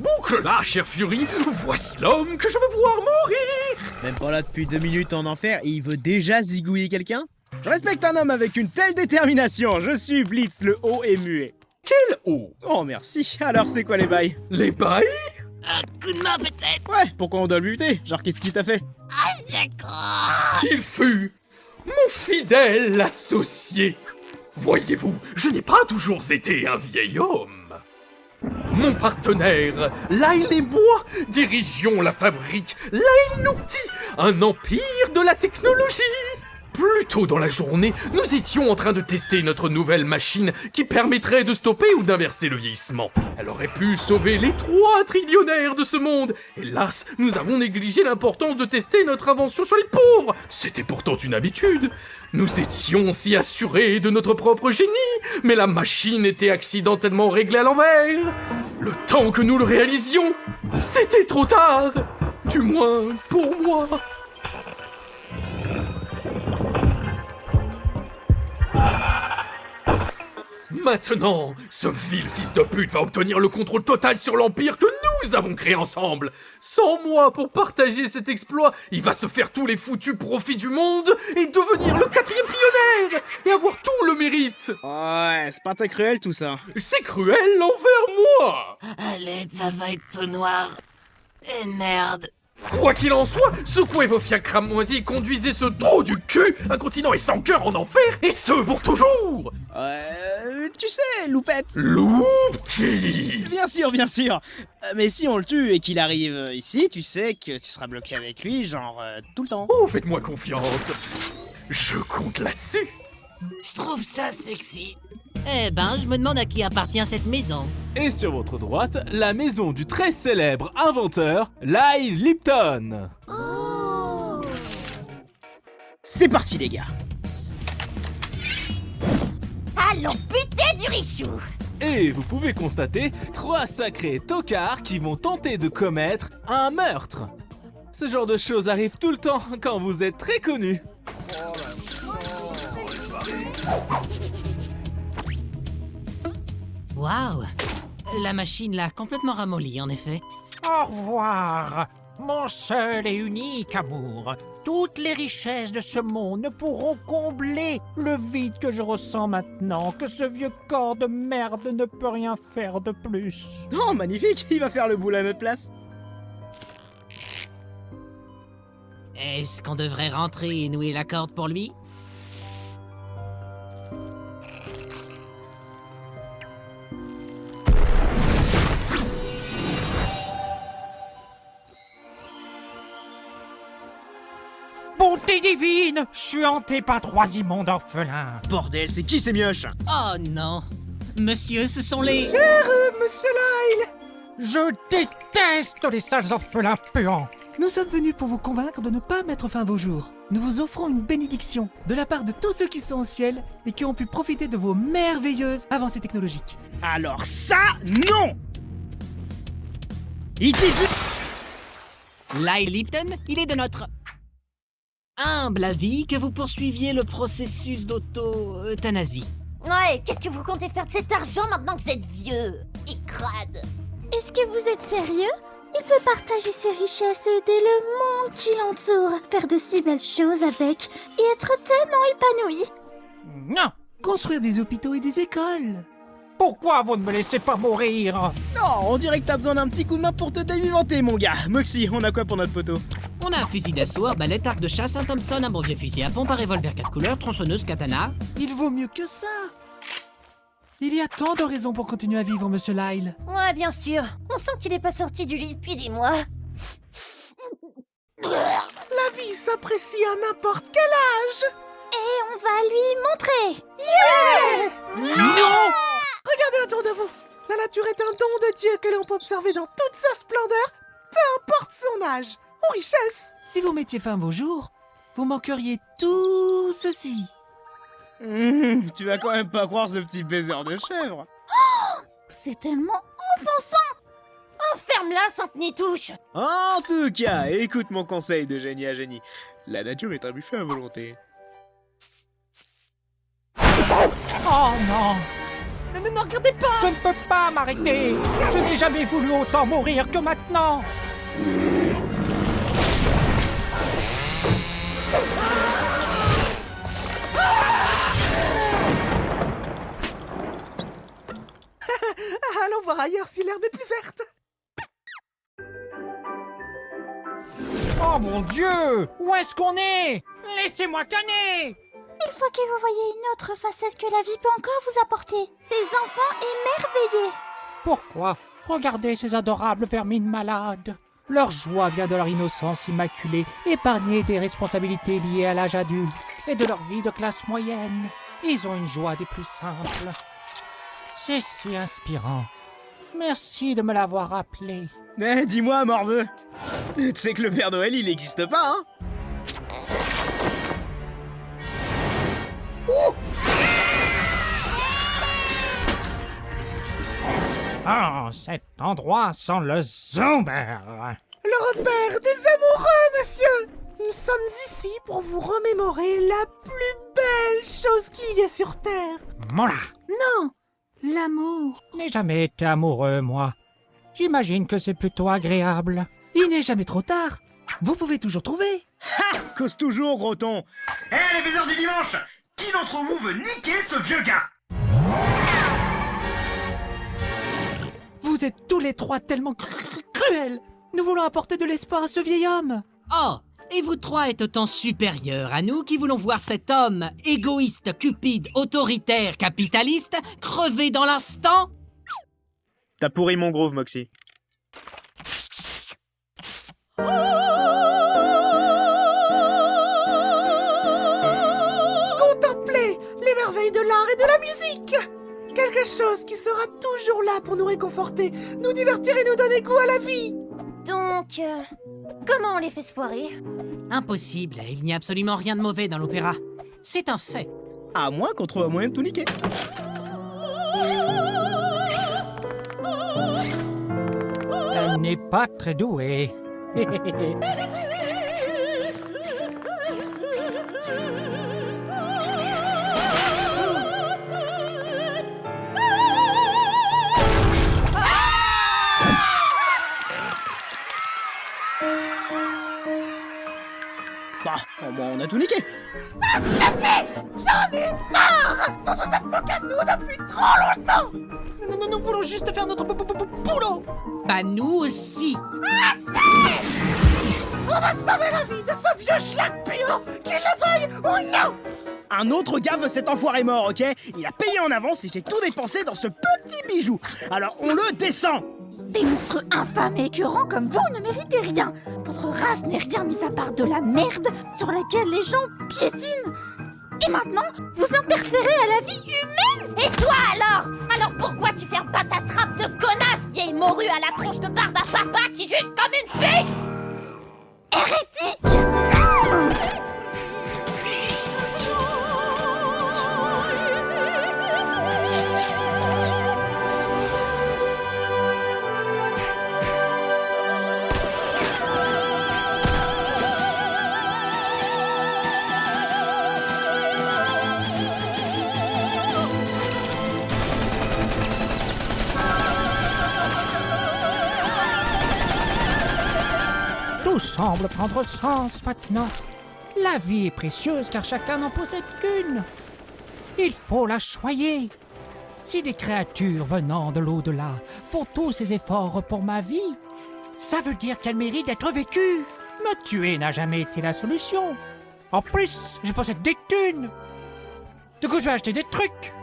Bon que là, chère Fury, voici l'homme que je veux voir mourir. Même pas là depuis 2 minutes en enfer et il veut déjà zigouiller quelqu'un? Je respecte un homme avec une telle détermination, je suis Blitz, le haut et muet. Quel haut. Oh merci, alors c'est quoi les bails? Les bails. Coup de main peut-être. Ouais, pourquoi on doit le buter? Genre qu'est-ce qu'il t'a fait? Il fut mon fidèle associé. Voyez-vous, je n'ai pas toujours été un vieil homme. Mon partenaire, Lyle et moi, dirigions la fabrique Lyle Loupti, un empire de la technologie. Plus tôt dans la journée, nous étions en train de tester notre nouvelle machine qui permettrait de stopper ou d'inverser le vieillissement. Elle aurait pu sauver les 3 trillionnaires de ce monde. Hélas, nous avons négligé l'importance de tester notre invention sur les pauvres. C'était pourtant une habitude. Nous étions si assurés de notre propre génie, mais la machine était accidentellement réglée à l'envers. Le temps que nous le réalisions, c'était trop tard. Du moins, pour moi. Maintenant, ce vil fils de pute va obtenir le contrôle total sur l'Empire que nous avons créé ensemble. Sans moi pour partager cet exploit, il va se faire tous les foutus profits du monde et devenir le 4e trillionnaire et avoir tout le mérite. Ouais, c'est pas très cruel tout ça. C'est cruel envers moi. Allez, ça va être tout noir. Et merde. Quoi qu'il en soit, secouez vos fiacres cramoisis et conduisez ce trou du cul, un continent et sans cœur en enfer, et ce pour toujours. Tu sais, Loupette. Loup-petit. Bien sûr, bien sûr. Mais si on le tue et qu'il arrive ici, tu sais que tu seras bloqué avec lui, genre tout le temps. Oh, faites-moi confiance. Je compte là-dessus. Je trouve ça sexy. Eh ben, je me demande à qui appartient cette maison. Et sur votre droite, la maison du très célèbre inventeur, Lyle Lipton. C'est parti les gars. Allons buter du richou. Et vous pouvez constater 3 sacrés tocards qui vont tenter de commettre un meurtre. Ce genre de choses arrive tout le temps quand vous êtes très connu. Waouh. La machine l'a complètement ramolli, en effet. Au revoir, mon seul et unique amour. Toutes les richesses de ce monde ne pourront combler le vide que je ressens maintenant, que ce vieux corps de merde ne peut rien faire de plus. Oh, magnifique, il va faire le boulot à notre place. Est-ce qu'on devrait rentrer et nouer la corde pour lui? Bonté divine, je suis hanté par 3 immondes orphelins. Bordel, c'est qui ces mioches? Oh non. Monsieur, ce sont les... Cher Monsieur Lyle, Je déteste les sales orphelins puants. Nous sommes venus pour vous convaincre de ne pas mettre fin à vos jours. Nous vous offrons une bénédiction de la part de tous ceux qui sont au ciel et qui ont pu profiter de vos merveilleuses avancées technologiques. Alors ça, non. E.T. Lyle Lipton, il est de notre humble avis que vous poursuiviez le processus d'auto-euthanasie. Ouais, qu'est-ce que vous comptez faire de cet argent maintenant que vous êtes vieux et crade? Est-ce que vous êtes sérieux? Il peut partager ses richesses et aider le monde qui l'entoure, faire de si belles choses avec et être tellement épanoui. Non. Construire des hôpitaux et des écoles. Pourquoi vous ne me laissez pas mourir? Non, on dirait que t'as besoin d'un petit coup de main pour te déviventer, mon gars. Moxie, on a quoi pour notre poteau? On a un fusil d'assaut, arbalète, arc de chasse, un Thompson, un bon vieux fusil à pompe, un revolver 4 couleurs, tronçonneuse, katana. Il vaut mieux que ça. Il y a tant de raisons pour continuer à vivre, Monsieur Lyle. Ouais, bien sûr. On sent qu'il est pas sorti du lit depuis des mois. la vie s'apprécie à n'importe quel âge. Et on va lui montrer. Yeah! Non! Regardez autour de vous. La nature est un don de Dieu que l'on peut observer dans toute sa splendeur, peu importe son âge ou richesse. Si vous mettiez fin à vos jours, vous manqueriez tout ceci. Tu vas quand même pas croire ce petit baiser de chèvre. C'est tellement offensant. Oh, ferme-la, Sainte-Nitouche. En tout cas, écoute mon conseil de génie à génie. La nature est un buffet à volonté. Oh non. Ne regardez pas. Je ne peux pas m'arrêter. Je n'ai jamais voulu autant mourir que maintenant. Allons voir ailleurs si l'herbe est plus verte. Oh mon Dieu! Où est-ce qu'on est? Laissez-moi canner! Il faut que vous voyez une autre facette que la vie peut encore vous apporter. Les enfants émerveillés. Pourquoi? Regardez ces adorables vermines malades. Leur joie vient de leur innocence immaculée, épargnée des responsabilités liées à l'âge adulte et de leur vie de classe moyenne. Ils ont une joie des plus simples. C'est si inspirant. Merci de me l'avoir rappelé. Eh, dis-moi, morveux. Tu sais que le Père Noël, il n'existe pas, hein? Oh, cet endroit sent le zomber. Le repère des amoureux, monsieur! Nous sommes ici pour vous remémorer la plus belle chose qu'il y a sur Terre. Mola. Non, l'amour. Je n'ai jamais été amoureux, moi. J'imagine que c'est plutôt agréable. Il n'est jamais trop tard. Vous pouvez toujours trouver. Ha! Cause toujours, gros ton. Eh, les baiseurs du dimanche! Qui d'entre vous veut niquer ce vieux gars? Vous êtes tous les trois tellement cruels. Nous voulons apporter de l'espoir à ce vieil homme. Oh, et vous trois êtes autant supérieurs à nous qui voulons voir cet homme égoïste, cupide, autoritaire, capitaliste crever dans l'instant? T'as pourri mon groove, Moxie. Contemplez les merveilles de l'art et de la musique. Quelque chose qui sera toujours là pour nous réconforter, nous divertir et nous donner goût à la vie. Donc, comment on les fait se foirer? Impossible, il n'y a absolument rien de mauvais dans l'opéra. C'est un fait. À moins qu'on trouve un moyen de tout niquer. Elle n'est pas très douée. Bah, on a tout niqué. Ça suffit! J'en ai marre! Vous vous êtes moqué de nous depuis trop longtemps! Nous voulons juste faire notre boulot. Bah nous aussi. Assez! On va sauver la vie de ce vieux schlag puant, qu'il le veuille ou non! Un autre gars veut cet enfoiré mort, ok? Il a payé en avance et j'ai tout dépensé dans ce petit bijou. Alors on le descend! Des monstres infâmes et écœurants comme vous ne méritez rien. Votre race n'est rien mis à part de la merde sur laquelle les gens piétinent. Et maintenant, vous interférez à la vie humaine. Et toi alors? Alors pourquoi tu fais un patatrape de connasse, vieille morue à la tronche de barbe à papa qui juge comme une fille? Hérétique! Tout semble prendre sens maintenant. La vie est précieuse car chacun n'en possède qu'une. Il faut la choyer. Si des créatures venant de l'au-delà font tous ces efforts pour ma vie, ça veut dire qu'elle mérite d'être vécue. Me tuer n'a jamais été la solution. En plus, je possède des thunes. Du coup, je vais acheter des trucs.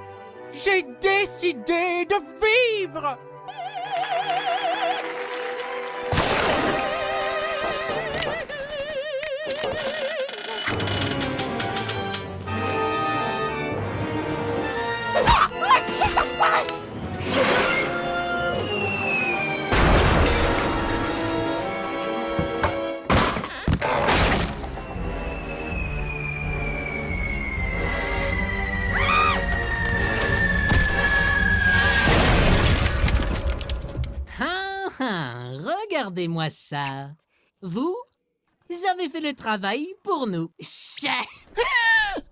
J'ai décidé de vivre. Regardez-moi ça. Vous avez fait le travail pour nous.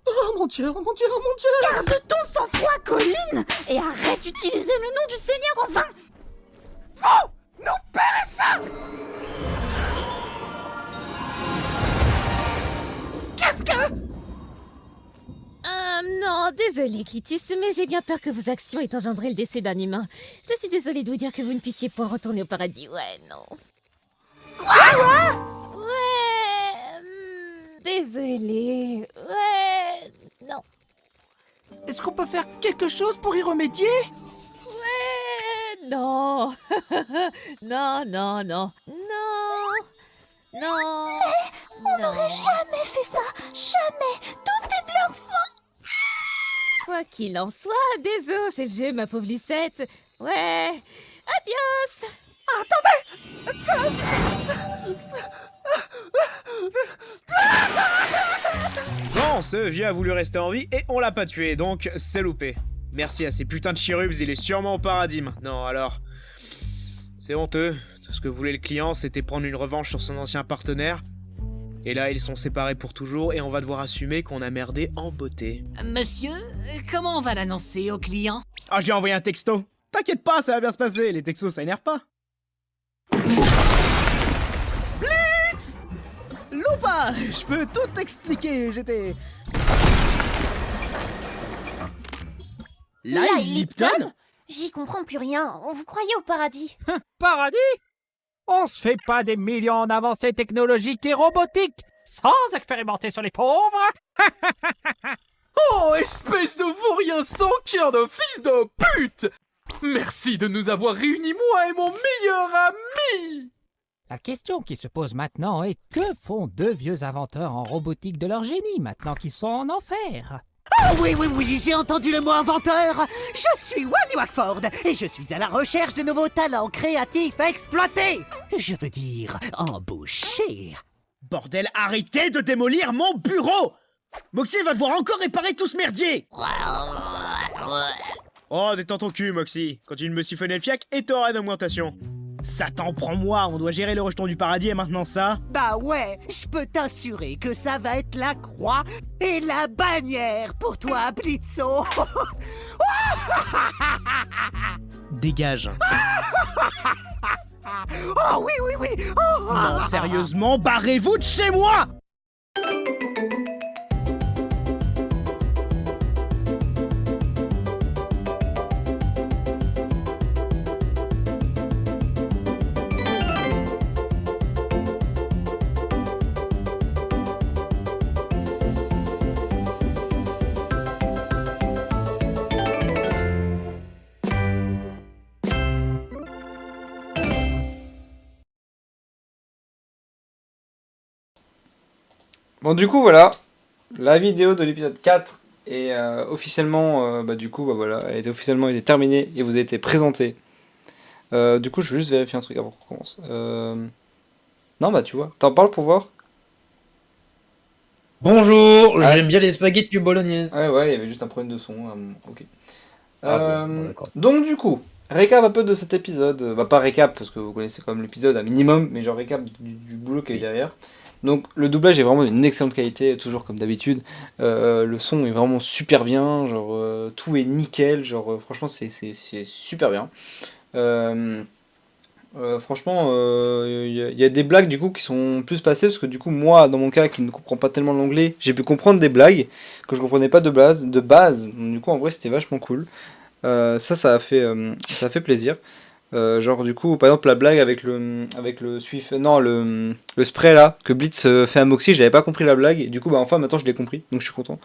Oh mon Dieu, oh mon Dieu, oh mon Dieu! Garde ton sang-froid, Colline, et arrête d'utiliser le nom du Seigneur en vain. Vous nous paierez ça! Qu'est-ce que... Non, désolée, Clitus, mais j'ai bien peur que vos actions aient engendré le décès d'un humain. Je suis désolée de vous dire que vous ne puissiez pas retourner au paradis. Ouais, non. Quoi? Ouais... désolée. Ouais... non. Est-ce qu'on peut faire quelque chose pour y remédier? Ouais... non. Non. Non. On n'aurait jamais fait ça. Jamais. Tout est de leur faute. Quoi qu'il en soit, désolé, c'est le jeu, ma pauvre Lucette. Ouais. Adios. Bon, ce vieux a voulu rester en vie et on l'a pas tué, donc c'est loupé. Merci à ces putains de chirubs, il est sûrement au paradis maintenant, alors... C'est honteux. Tout ce que voulait le client, c'était prendre une revanche sur son ancien partenaire. Et là, ils sont séparés pour toujours et on va devoir assumer qu'on a merdé en beauté. Monsieur, comment on va l'annoncer au client? Ah, je lui ai envoyé un texto. T'inquiète pas, ça va bien se passer, les textos ça énerve pas. Blitz! Loupa! Je peux tout t'expliquer, j'étais... Lyle Lipton? J'y comprends plus rien. On vous croyait au paradis. Paradis? On se fait pas des millions en avancées technologiques et robotiques sans expérimenter sur les pauvres. Oh, espèce de vaurien sans cœur de fils de pute! Merci de nous avoir réunis, moi et mon meilleur ami! La question qui se pose maintenant est que font deux vieux inventeurs en robotique de leur génie maintenant qu'ils sont en enfer? Ah oui, j'ai entendu le mot inventeur. Je suis Wally Wackford et je suis à la recherche de nouveaux talents créatifs à exploiter. Je veux dire, embaucher. Bordel, arrêtez de démolir mon bureau! Moxie va devoir encore réparer tout ce merdier! Oh, détends ton cul, Moxie. Continue de me siphonner le fiac et t'auras une augmentation. Satan, prends-moi, on doit gérer le rejeton du paradis et maintenant ça. Bah ouais, je peux t'assurer que ça va être la croix et la bannière pour toi, Blitzo. Dégage. Oh oui. Oh. Non, sérieusement, barrez-vous de chez moi! Bon, du coup, voilà. La vidéo de l'épisode 4 est officiellement, du coup, voilà, elle a officiellement été terminée et vous a été présentée. Du coup, je vais juste vérifier un truc avant qu'on commence. Non, bah, tu vois. T'en parles pour voir? Bonjour, Ah. j'aime bien les spaghettis bolognaise. Ouais, il y avait juste un problème de son. Ok. Bon, d'accord. Donc, du coup, récap un peu de cet épisode. Bah, pas récap, parce que vous connaissez quand même l'épisode un minimum, mais genre récap du boulot qu'il y a eu derrière. Donc, le doublage est vraiment d'une excellente qualité, toujours comme d'habitude. Le son est vraiment super bien, genre tout est nickel, genre franchement, c'est super bien. Franchement, il y a des blagues du coup qui sont plus passées parce que du coup moi dans mon cas qui ne comprends pas tellement l'anglais, j'ai pu comprendre des blagues que je comprenais pas de base. Donc, du coup en vrai c'était vachement cool. Ça a fait plaisir. Genre du coup par exemple la blague avec le Swift, non le spray là que Blitz fait à Moxie, j'avais pas compris la blague et du coup bah enfin maintenant je l'ai compris donc je suis content.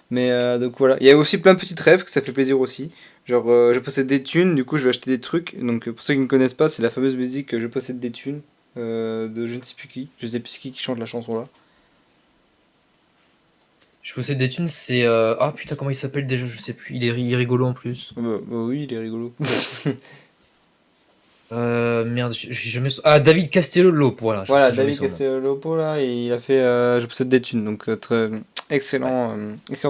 Mais donc voilà, il y a aussi plein de petites rêves que ça fait plaisir aussi. Genre je possède des thunes, du coup je vais acheter des trucs. Donc pour ceux qui ne connaissent pas, c'est la fameuse musique Je possède des thunes de je ne sais plus qui. Je sais plus qui chante la chanson là. Je possède des thunes, c'est... Ah putain, comment il s'appelle déjà? Je sais plus, il est rigolo en plus. Bah oui, il est rigolo. Merde, j'ai jamais... Ah, David Castellolo, voilà. Voilà, David Castellolo là, et il a fait Je possède des thunes, donc très excellente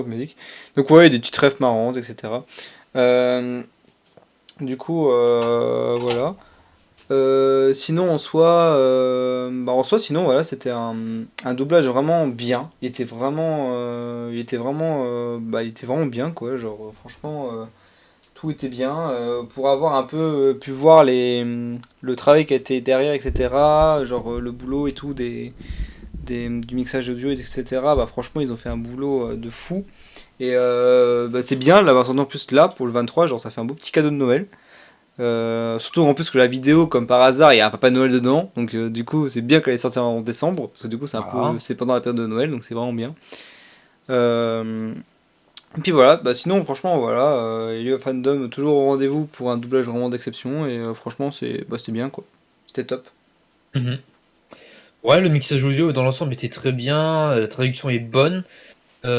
musique. Donc ouais, des petites rêves marrantes, etc. Du coup, voilà. Sinon en soi, sinon voilà, c'était un doublage vraiment bien. Il était vraiment bien quoi. Genre franchement, tout était bien. Pour avoir un peu pu voir le travail qui a été derrière, etc. Genre le boulot et tout du mixage audio, etc. Bah franchement, ils ont fait un boulot de fou. Et c'est bien l'avoir sorti en plus là pour le 23. Genre ça fait un beau petit cadeau de Noël. Surtout en plus que la vidéo comme par hasard il y a un Papa Noël dedans donc du coup c'est bien qu'elle est sortie en décembre parce que du coup c'est c'est pendant la période de Noël donc c'est vraiment bien et puis voilà sinon franchement voilà Elio Fandom toujours au rendez-vous pour un doublage vraiment d'exception et franchement c'était bien quoi, c'était top. Ouais, le mixage audio dans l'ensemble était très bien, la traduction est bonne.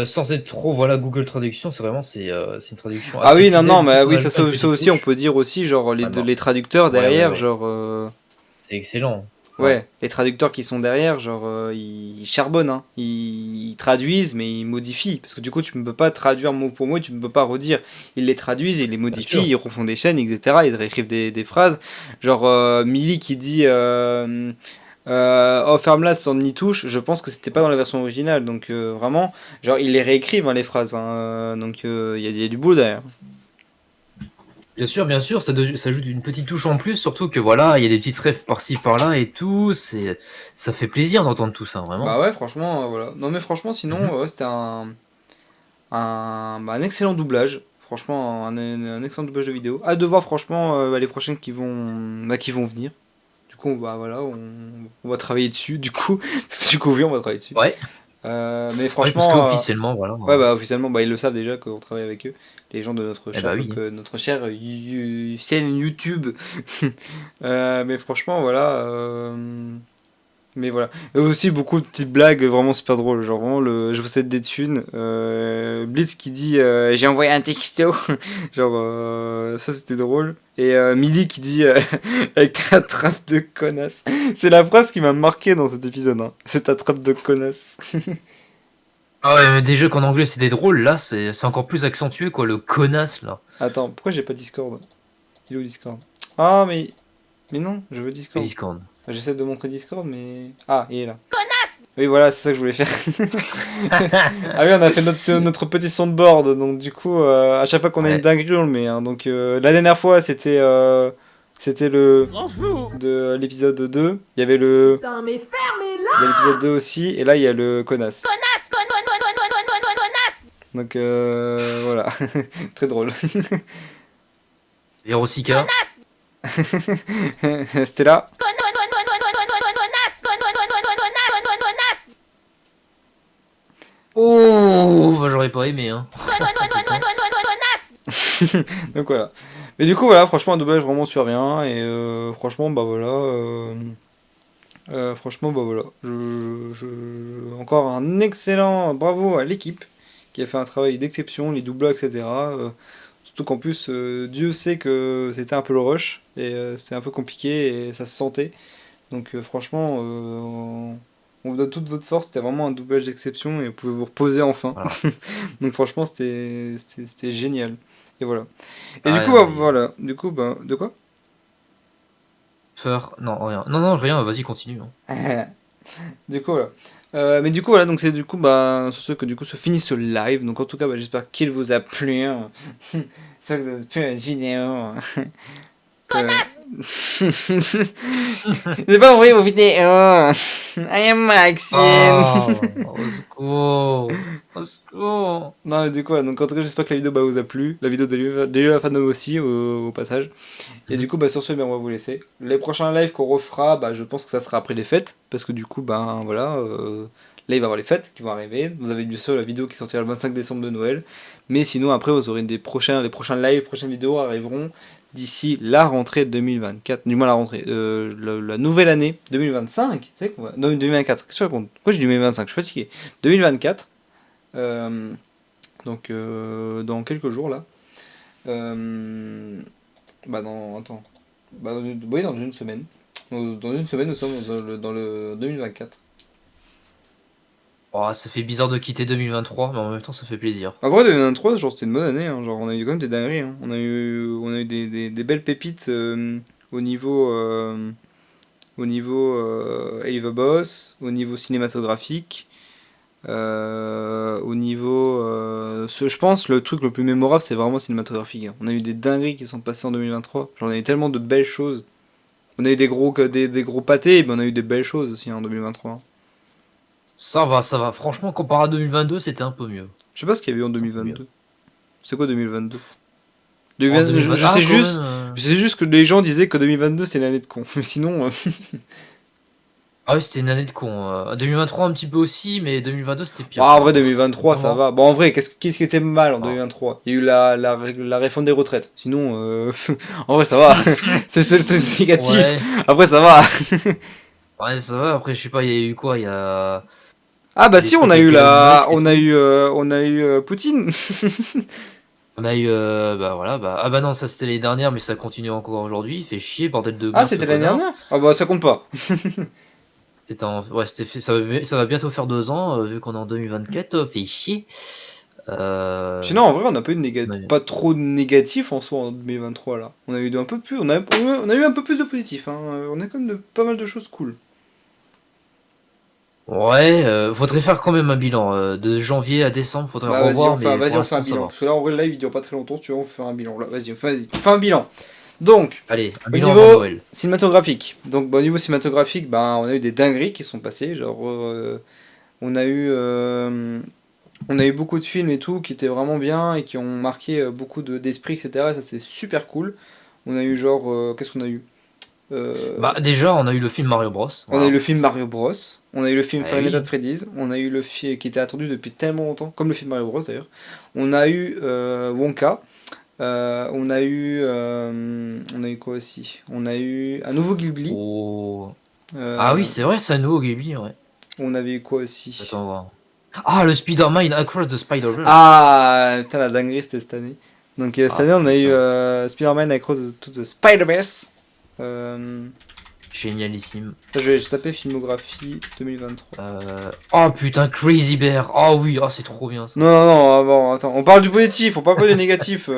Sans être trop, voilà, Google Traduction, c'est vraiment c'est une traduction Ah assez oui, non, fidèle, non, mais tout oui, en ça, ajoutant quelques ça aussi, on touches. peut dire aussi, genre, Vraiment. les traducteurs Ouais, ouais, derrière, ouais. genre. C'est excellent. Ouais, les traducteurs qui sont derrière, genre, ils charbonnent, hein. Ils traduisent, mais ils modifient. Parce que du coup, tu ne peux pas traduire mot pour mot, tu ne peux pas redire. Ils les traduisent, ils les modifient, sûr. ils refont des chaînes, etc. Ils réécrivent des phrases. Genre, Millie qui dit oh, ferme-la sans ni touche, je pense que c'était pas dans la version originale. Donc, vraiment, genre, ils les réécrivent, hein, les phrases. Hein. Donc, il y a du boulot derrière. Bien sûr, ça ajoute une petite touche en plus, surtout que voilà, il y a des petites refs par-ci par-là et tout, ça fait plaisir d'entendre tout ça, vraiment. Bah ouais, franchement, voilà. Non, mais franchement, sinon, ouais, c'était un excellent doublage. Franchement, un excellent doublage de vidéo. Hâte de voir, franchement, les prochaines qui vont venir. Du coup, bah voilà, on va travailler dessus, du coup. Parce que du coup, oui, on va travailler dessus. Ouais. Mais franchement. Ouais, parce qu'officiellement, voilà. Ouais, bah officiellement, bah, ils le savent déjà qu'on travaille avec eux. Les gens de notre Eh chère, bah oui. notre chère chaîne YouTube. Mais franchement, voilà. Mais voilà. Et aussi beaucoup de petites blagues vraiment super drôles. Genre vraiment, je possède des thunes. Blitz qui dit j'ai envoyé un texto. Genre, ça c'était drôle. Et Millie qui dit avec ta trappe de connasse. C'est la phrase qui m'a marqué dans cet épisode. Hein. C'est ta trappe de connasse. Ah ouais, mais des jeux qu'en anglais c'était drôle, là c'est encore plus accentué quoi, le connasse là. Attends, pourquoi j'ai pas Discord? Il est où Discord? Ah, mais non, je veux Discord. Discord. J'essaie de montrer Discord, mais. Ah, il est là. Connasse! Oui, voilà, c'est ça que je voulais faire. Ah oui, on a fait notre petit soundboard, donc du coup, à chaque fois qu'on a une dinguerie, on le met. Hein. Donc, la dernière fois, c'était de l'épisode 2. Il y avait le. Putain, mais fermez-la! Il y a l'épisode 2 aussi, et là, il y a le connasse. Connasse! Connasse! Donc, voilà. Très drôle. Verosika. Stella. Oh, bah, j'aurais pas aimé hein. Donc voilà. Mais du coup voilà, franchement un doublage vraiment super bien et franchement bah voilà. Franchement bah voilà. Encore un excellent bravo à l'équipe qui a fait un travail d'exception, les doubleurs etc. Surtout qu'en plus Dieu sait que c'était un peu le rush et c'était un peu compliqué et ça se sentait. Donc franchement on vous donne toute votre force, c'était vraiment un doublage d'exception et vous pouvez vous reposer enfin. Voilà. Donc franchement c'était génial. Et voilà. Et du coup, bah, voilà. Du coup, bah, de quoi? Non, rien. Non, rien, vas-y, continue. Hein. Du coup, voilà. Mais du coup, voilà, donc c'est du coup, bah, sur ce que du coup se finit ce live. Donc en tout cas, bah, j'espère qu'il vous a plu. Hein. Ça que vous a plu la vidéo. Connasse! J'ai pas envoyé vos vidéos. I am Maxine. Au secours. Non mais du coup, donc en tout cas j'espère que la vidéo bah, vous a plu. La vidéo de la Fandom aussi au passage. Et du coup bah sur ce on va vous laisser. Les prochains lives qu'on refera, bah je pense que ça sera après les fêtes. Parce que du coup bah voilà, là il va y avoir les fêtes qui vont arriver. Vous avez bien sûr la vidéo qui sortira le 25 décembre de Noël. Mais sinon après vous aurez les prochains lives, les prochaines vidéos arriveront d'ici la rentrée 2024, du moins la rentrée, la nouvelle année 2025, c'est quoi? Non 2024, qu'est-ce que je raconte? Pourquoi j'ai dit 2025? Je suis fatigué. 2024, donc dans quelques jours là, bah dans, attends, bah oui dans une semaine, dans une semaine nous sommes dans le 2024. Oh, ça fait bizarre de quitter 2023, mais en même temps ça fait plaisir. En vrai 2023 genre c'était une bonne année, hein. Genre on a eu quand même des dingueries, hein. On a eu des belles pépites au niveau Hey the Boss, au niveau cinématographique, au niveau je pense le truc le plus mémorable c'est vraiment cinématographique, hein. On a eu des dingueries qui sont passées en 2023, genre on a eu tellement de belles choses. On a eu des gros pâtés, mais on a eu des belles choses aussi en 2023. Ça va. Franchement, comparé à 2022, c'était un peu mieux. Je sais pas ce qu'il y avait eu en 2022. C'est quoi 2022? Je sais juste que les gens disaient que 2022 c'était une année de con. Mais sinon. Ah oui, c'était une année de con. 2023 un petit peu aussi, mais 2022 c'était pire. Ah, en vrai, 2023 ça va. Bon, en vrai, qu'est-ce qui était mal en 2023? Il y a eu la réforme des retraites. Sinon, en vrai, ça va. C'est le truc négatif. Ouais. Après, ça va. Ouais, ça va, après, je sais pas, il y a eu quoi? Il y a. Ah bah Des si, trucs on a avec eu Elon Musk et on a eu Poutine. On a eu. Bah voilà, bah. Ah bah non, ça c'était les dernières, mais ça continue encore aujourd'hui. Il fait chier, bordel de Ah, merde, ce c'était l'année connard. dernière? Ah bah ça compte pas. C'était ouais, c'était fait. Ça va bientôt faire 2 ans, vu qu'on est en 2024, fait chier. Sinon, en vrai, on n'a pas eu de Ouais. pas trop de négatifs en soi en 2023 là. On a eu un peu plus, on a eu un peu plus de positifs. Hein. On a quand même pas mal de choses cool. Ouais, faudrait faire quand même un bilan. De janvier à décembre, faudrait Bah revoir, mais vas-y, pour on fait un l'instant, ça bilan. va. Parce que là, en vrai, le live il dure pas très longtemps. Si tu veux, on fait un bilan. Là, vas-y, on fait un bilan. Donc, Allez, un au bilan avant niveau Noël. cinématographique. Donc, bah, au niveau cinématographique, bah, on a eu des dingueries qui sont passées. Genre, on a eu, on a eu beaucoup de films et tout qui étaient vraiment bien et qui ont marqué beaucoup d'esprit, etc. Et ça, c'est super cool. On a eu genre, qu'est-ce qu'on a eu? Bah déjà, on a eu le film Mario Bros. On a eu Voilà. le film Mario Bros. On a eu le film Eh Five Nights oui. at Freddy's. On a eu le film qui était attendu depuis tellement longtemps, comme le film Mario Bros d'ailleurs. On a eu Wonka. On a eu quoi aussi? On a eu un nouveau Ghibli. Oh. Ah Euh, oui, c'est vrai, c'est un nouveau Ghibli, ouais. on avait eu quoi aussi? Attends, voir. Ah, le Spider-Man Across the Spider-Verse. Ah, putain, la dinguerie c'était cette année. Donc cette Ah, année on a eu putain. Spider-Man Across the Spider-Verse. Euh, Génialissime. je vais taper filmographie 2023. Oh putain, Crazy Bear. Oh oui, oh, c'est trop bien ça. Non, non, non, bon, attends, on parle du positif, on parle pas du négatif.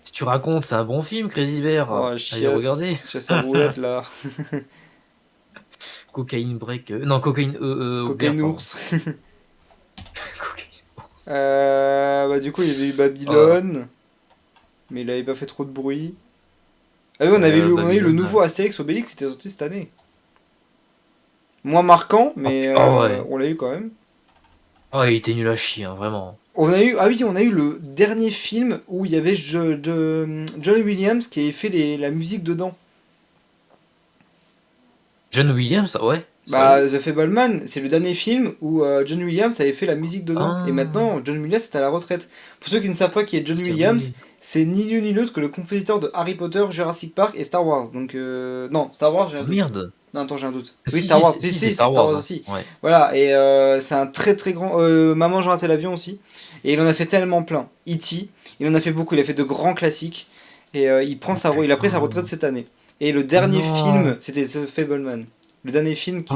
Si tu racontes, c'est un bon film, Crazy Bear. Oh, Allez chiasse, regarder. chiasse à roulette là. Cocaine Break. Non, Cocaine. Cocaine Bear, ours. Cocaine ours. Bah, du coup, il y avait eu Babylone, mais il avait pas fait trop de bruit. Ah oui, on a eu le Babylone, nouveau Astérix Obélix qui était sorti cette année. Moins marquant, mais ouais. on l'a eu quand même. Oh, il était nul à chier, hein, vraiment. On a eu, ah oui, on a eu le dernier film où il y avait John Williams qui avait fait la musique dedans. John Williams, ouais. Bah, The Fableman, c'est le dernier film où John Williams avait fait la musique dedans. Ah. Et maintenant, John Williams est à la retraite. Pour ceux qui ne savent pas qui est John Williams, c'est ni lieu ni l'autre que le compositeur de Harry Potter, Jurassic Park et Star Wars. Donc, non, Star Wars, j'ai un doute. Merde. Non, attends, j'ai un doute. Si, Oui, si, Star Wars. si, Si, c'est si, Star Wars, aussi. ouais. Voilà, et c'est un très très grand. Maman, j'ai raté l'avion aussi. Et il en a fait tellement plein. E.T., il en a fait beaucoup. Il a fait de grands classiques. Et il a pris sa retraite cette année. Et le dernier film, c'était The Fableman. Le dernier film qui,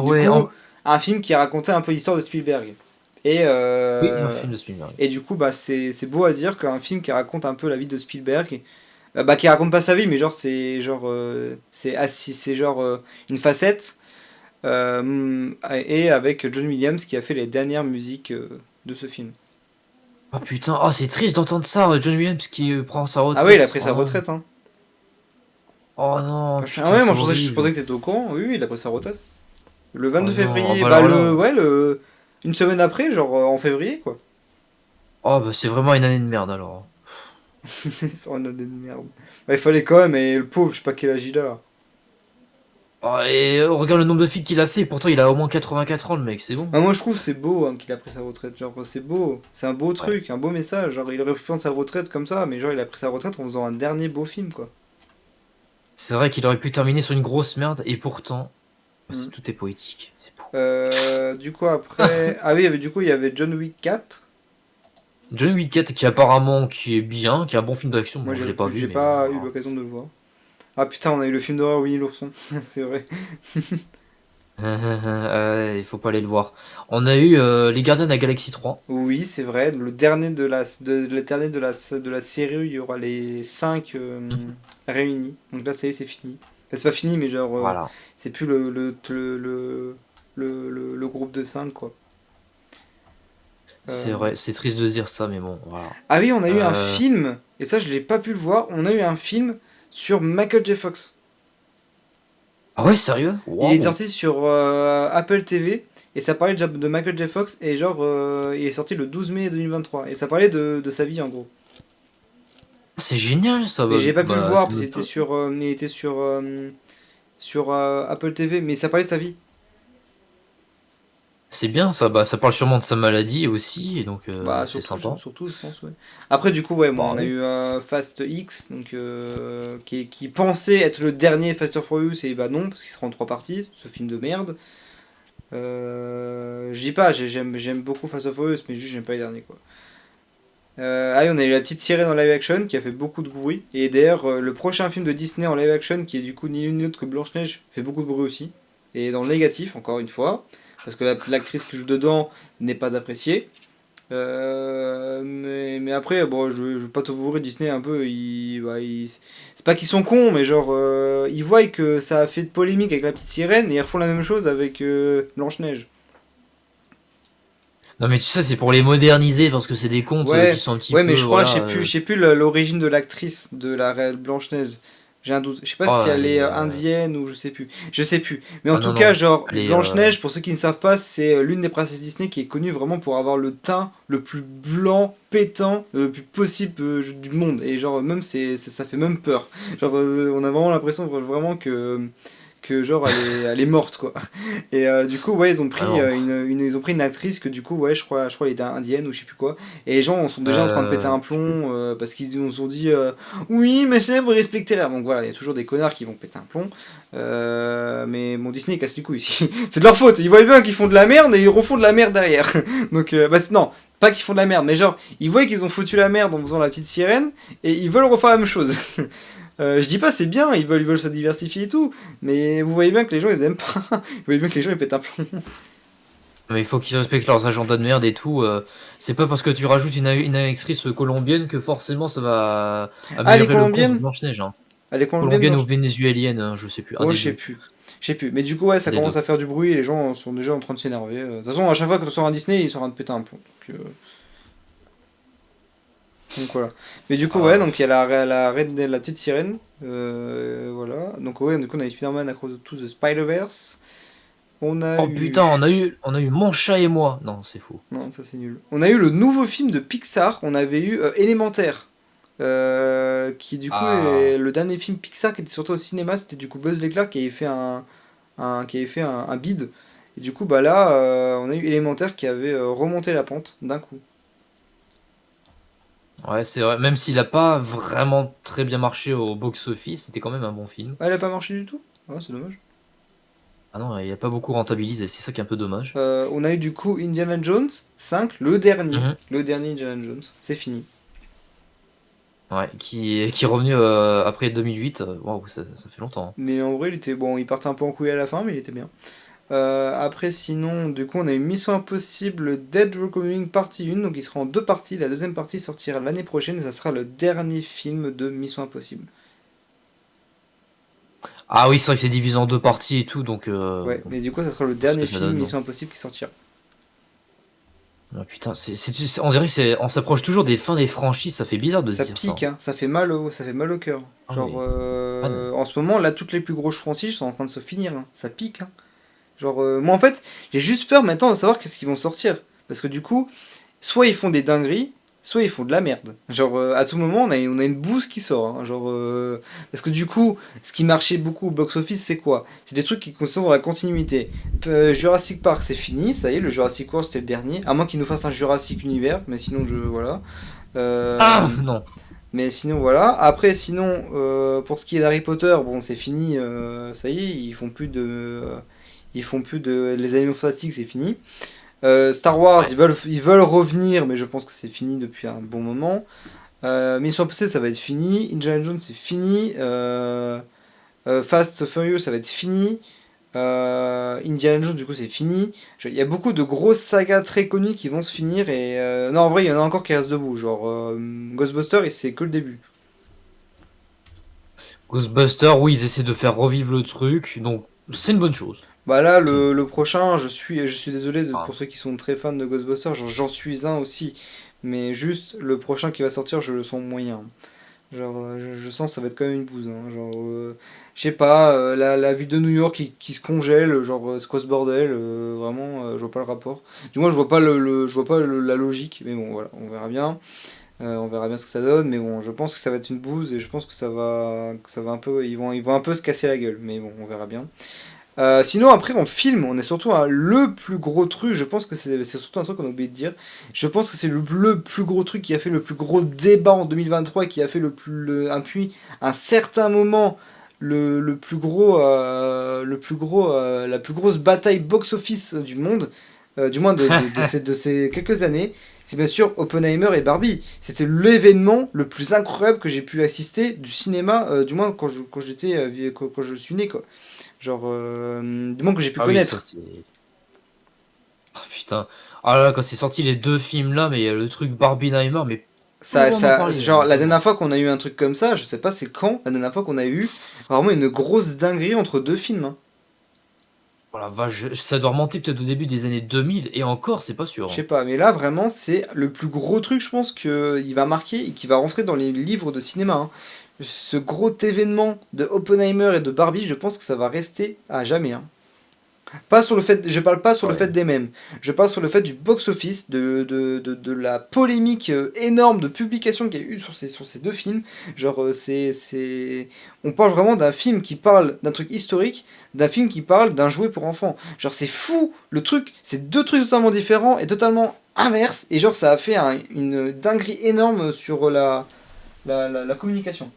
un film qui racontait un peu l'histoire de Spielberg. Et, Oui, un film de Spielberg. Et du coup, bah, c'est beau à dire qu'un film qui raconte un peu la vie de Spielberg, qui raconte pas sa vie, mais genre c'est genre c'est genre une facette, et avec John Williams qui a fait les dernières musiques de ce film. Oh putain, oh, c'est triste d'entendre ça, John Williams qui prend sa retraite. Ah oui, il a pris sa retraite. Hein. Oh non. Putain, ah ouais, moi c'est je pensais que t'étais au courant. Oui, il a pris sa retraite. Le 22 non, février, bah une semaine après, genre en février quoi. Oh bah c'est vraiment une année de merde alors. C'est une année de merde. Bah, il fallait quand même, et le pauvre, je sais pas quel âge il a. Oh, et regarde le nombre de films qu'il a fait, pourtant il a au moins 84 ans le mec, c'est bon. Moi je trouve que c'est beau qu'il a pris sa retraite, genre c'est beau, c'est un beau truc, un beau message, genre il aurait pu prendre sa retraite comme ça, mais genre il a pris sa retraite en faisant un dernier beau film quoi. C'est vrai qu'il aurait pu terminer sur une grosse merde, et pourtant, tout est poétique, c'est beau. Du coup après, ah oui, du coup il y avait John Wick 4. John Wick 4 qui apparemment qui est bien, qui est un bon film d'action, moi je l'ai pas vu. J'ai pas eu l'occasion de le voir. Ah putain, on a eu le film d'horreur Winnie l'ourson, c'est vrai. Il faut pas aller le voir. On a eu Les Gardiens de la Galaxie 3. Oui, c'est vrai, le dernier de la série où il y aura les 5 réunis. Donc là, ça y est, c'est fini. Enfin, c'est pas fini, mais genre, Voilà. c'est plus le groupe de 5, quoi. C'est vrai, c'est triste de dire ça, mais bon, voilà. Ah oui, on a eu un film, et ça, je l'ai pas pu le voir. On a eu un film sur Michael J. Fox. Ah ouais, sérieux? Il est sorti sur Apple TV et ça parlait de Michael J. Fox et genre il est sorti le 12 mai 2023 et ça parlait de sa vie en gros. C'est génial ça. Mais j'ai pas pu le voir parce qu'il était sur Apple TV, mais ça parlait de sa vie. C'est bien ça, bah ça parle sûrement de sa maladie aussi, et donc Bah, c'est surtout, sympa. surtout, je pense, ouais. Après, du coup, ouais, bon, Bah on a oui. eu Fast X, donc, qui pensait être le dernier Fast and Furious, et bah non, parce qu'il sera en 3 parties, ce film de merde. Je dis pas, j'aime beaucoup Fast and Furious, mais juste j'aime pas les derniers, quoi. Ah oui, on a eu la petite sirène en live action qui a fait beaucoup de bruit. Et d'ailleurs, le prochain film de Disney en live action, qui est du coup ni l'une ni l'autre que Blanche-Neige, fait beaucoup de bruit aussi. Et dans le négatif, encore une fois, parce que l'actrice qui joue dedans n'est pas appréciée. Mais après, bon, je veux pas tout vous ouvrir, Disney un peu, c'est pas qu'ils sont cons, mais genre, ils voient que ça a fait de polémique avec la petite sirène et ils refont la même chose avec Blanche-Neige. Non mais tu sais, c'est pour les moderniser, parce que c'est des contes qui Ouais, sont un petit ouais, peu, mais je crois, voilà. je sais plus l'origine de l'actrice de la réelle Blanche-Neige. J'ai un doute. Je sais pas Oh, si elle elle est est, indienne ou je sais plus. Je sais plus. Mais en Ah tout non, cas, non, genre, elle est... Blanche-Neige, pour ceux qui ne savent pas, c'est l'une des princesses Disney qui est connue vraiment pour avoir le teint le plus blanc, pétant, le plus possible du monde. Et genre, même, ça fait même peur. Genre, on a vraiment l'impression vraiment que genre elle est morte quoi. Et du coup ouais ils ont pris Ah non. ils ont pris une actrice que du coup ouais je crois elle était indienne ou je sais plus quoi. Et les gens sont déjà en train de péter un plomb parce qu'ils nous ont dit oui mais c'est vous respectez là. Donc voilà il y a toujours des connards qui vont péter un plomb. Mais mon Disney casse les couilles ici. C'est de leur faute. Ils voient bien qu'ils font de la merde et ils refont de la merde derrière. Donc bah, non pas qu'ils font de la merde mais genre ils voient qu'ils ont foutu la merde en faisant la petite sirène et ils veulent refaire la même chose. Je dis pas c'est bien, ils veulent se diversifier et tout, mais vous voyez bien que les gens ils aiment pas. Vous voyez bien que les gens ils pètent un plomb. Mais il faut qu'ils respectent leurs agendas de merde et tout. C'est pas parce que tu rajoutes une actrice colombienne que forcément ça va Ah, les améliorer le compte de colombiennes Blanche-Neige. Hein. Ah, les colombiennes, Colombienne non, ou vénézuélienne, hein, je sais plus. Un oh, des je sais deux. plus. Je sais plus. Mais du coup, ouais, ça Un des commence deux. à faire du bruit et les gens sont déjà en train de s'énerver. De toute façon, à chaque fois que tu sors un Disney, ils sont en train de péter un plomb. Donc voilà. Mais du coup, ouais, donc il y a la reine, la petite sirène. Voilà. Donc, ouais, du coup, on a eu Spider-Man Across the Spider-Verse. On a Oh eu. putain, on a eu Mon chat et moi. Non, c'est faux. Non, ça c'est nul. On a eu le nouveau film de Pixar, on avait eu Élémentaire, qui du coup est le dernier film Pixar qui était sorti au cinéma, c'était du coup Buzz l'éclair qui avait fait un bid. Et du coup bah là on a eu Élémentaire qui avait remonté la pente d'un coup. Ouais, c'est vrai. Même s'il a pas vraiment très bien marché au box-office, c'était quand même un bon film. Ah, elle a pas marché du tout? Ouais, c'est dommage. Ah non, il a pas beaucoup rentabilisé, c'est ça qui est un peu dommage. On a eu du coup Indiana Jones 5, le dernier. Mhm. Le dernier Indiana Jones, c'est fini. Ouais, qui est revenu après 2008. Waouh, ça fait longtemps. Hein. Mais en vrai, il était bon, il partait un peu en couille à la fin, mais il était bien. Après, sinon, du coup, on a eu Mission Impossible Dead Reckoning partie 1, donc il sera en 2 parties. La deuxième partie sortira l'année prochaine et ça sera le dernier film de Mission Impossible. Ah oui, c'est vrai que c'est divisé en 2 parties et tout, donc... Ouais, mais du coup, ça sera le ce dernier que ça film donne, non. Mission Impossible qui sortira. Ah, putain, on dirait que on s'approche toujours des fins des franchises, ça fait bizarre de se Ça dire pique, ça. hein, ça fait mal au cœur. Ah Genre, oui. Ah non. en ce moment, là, toutes les plus grosses franchises sont en train de se finir. Hein. Ça pique, hein. Genre, moi en fait, j'ai juste peur maintenant de savoir qu'est-ce qu'ils vont sortir. Parce que du coup, soit ils font des dingueries, soit ils font de la merde. Genre, à tout moment, on a une bouse qui sort. Hein. Genre, parce que du coup, ce qui marchait beaucoup au box-office, c'est quoi? C'est des trucs qui sont dans la continuité. Jurassic Park, c'est fini, ça y est, le Jurassic World, c'était le dernier. À moins qu'ils nous fassent un Jurassic Univers, mais sinon, voilà. Ah non. Mais sinon voilà. Après sinon pour ce qui est d'Harry Potter, bon c'est fini, ça y est, ils font plus de les animaux fantastiques, c'est fini. Star Wars, Ouais. ils veulent revenir, mais je pense que c'est fini depuis un bon moment. Mission Impossible, ça va être fini. Indiana Jones, c'est fini. Fast Furious, ça va être fini. Indiana Jones, du coup, c'est fini. Il y a beaucoup de grosses sagas très connues qui vont se finir. Et non, en vrai, il y en a encore qui restent debout. Genre Ghostbusters, et c'est que le début. Ghostbusters, oui, ils essaient de faire revivre le truc, donc c'est une bonne chose. Bah là, le prochain, je suis désolé Ah. pour ceux qui sont très fans de Ghostbusters, j'en suis un aussi. Mais juste, le prochain qui va sortir, je le sens moyen. Genre, je sens que ça va être quand même une bouse. Hein. Genre, je sais pas, la ville de New York qui se congèle, genre, c'est quoi ce bordel? Vraiment, je vois pas le rapport. Du moins, je vois pas je vois pas la logique. Mais bon, voilà, on verra bien. On verra bien ce que ça donne. Mais bon, je pense que ça va être une bouse et je pense que ça va un peu, ils vont un peu se casser la gueule. Mais bon, on verra bien. Sinon, après, en film, on est surtout le plus gros truc. Je pense que c'est surtout un truc qu'on a oublié de dire. Je pense que c'est le plus gros truc qui a fait le plus gros débat en 2023, qui a fait un certain moment, la plus grosse bataille box-office du monde, du moins de ces quelques années. C'est bien sûr Oppenheimer et Barbie. C'était l'événement le plus incroyable que j'ai pu assister du cinéma, du moins quand je suis né, quoi. Genre, du moins que j'ai pu connaître. Oh putain. Ah là, quand c'est sorti les deux films là, mais le truc Barbenheimer, mais. Genre, la dernière fois qu'on a eu un truc comme ça, je sais pas c'est quand, la dernière fois qu'on a eu vraiment une grosse dinguerie entre deux films. Hein. Voilà, ça doit remonter peut-être au début des années 2000, et encore, c'est pas sûr. Je sais pas, mais là vraiment, c'est le plus gros truc, je pense, qu'il va marquer et qui va rentrer dans les livres de cinéma. Hein. Ce gros événement de Oppenheimer et de Barbie, je pense que ça va rester à jamais. Hein. Pas sur le fait, je parle pas sur le fait des mêmes, je parle sur le fait du box-office, de la polémique énorme de publication qu'il y a eu sur ces deux films. Genre, on parle vraiment d'un film qui parle d'un truc historique, d'un film qui parle d'un jouet pour enfants. Genre, c'est fou, le truc, c'est deux trucs totalement différents et totalement inverses, et genre, ça a fait une dinguerie énorme sur la communication.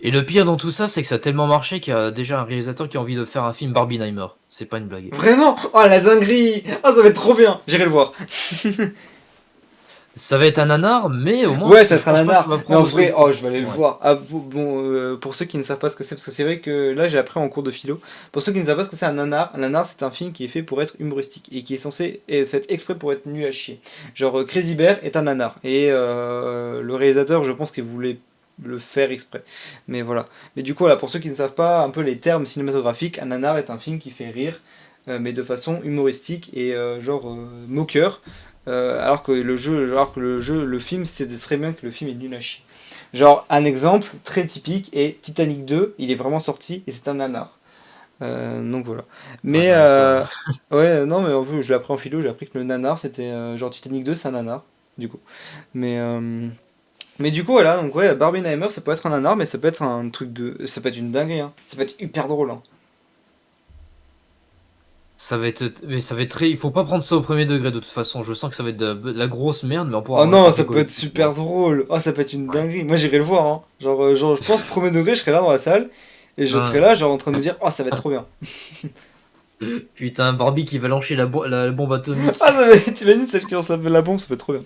Et le pire dans tout ça, c'est que ça a tellement marché qu'il y a déjà un réalisateur qui a envie de faire un film Barbenheimer. C'est pas une blague. Vraiment? Oh la dinguerie! Oh ça va être trop bien! J'irai le voir. Ça va être un nanar, mais au moins... Ouais, ça sera un nanar. Mais en vrai, je vais aller le voir. Ah, bon, pour ceux qui ne savent pas ce que c'est, parce que c'est vrai que là j'ai appris en cours de philo. Pour ceux qui ne savent pas ce que c'est un nanar c'est un film qui est fait pour être humoristique et qui est censé être fait exprès pour être nul à chier. Genre Crazy Bear est un nanar. Et le réalisateur, je pense qu'il voulait le faire exprès, mais voilà. Mais du coup, voilà, pour ceux qui ne savent pas un peu les termes cinématographiques, un nanar est un film qui fait rire, mais de façon humoristique et moqueur, alors que le film, c'est très bien que le film est nul à chier. Genre, un exemple très typique est Titanic 2, il est vraiment sorti et c'est un nanar. Donc voilà. Mais ouais, non, mais en fait, je l'ai appris en philo, j'ai appris que le nanar c'était genre Titanic 2, c'est un nanar, du coup. Mais du coup, voilà, donc ouais, Barbenheimer, ça peut être un nanar, mais ça peut être un truc ça peut être une dinguerie, hein. Ça peut être hyper drôle, hein. Mais ça va être très... Il faut pas prendre ça au premier degré, de toute façon. Je sens que ça va être de la grosse merde, mais on pourra... Oh non, ça peut être super drôle. Oh, ça peut être une dinguerie. Moi, j'irai le voir, hein. Genre, je pense, premier degré, je serai là dans la salle, et je serai là, genre, en train de me dire, oh, ça va être trop bien. Putain, Barbie qui va lancer la bombe atomique. Ah, ça va être... T'imagines celle qui lance la bombe, ça peut être trop bien.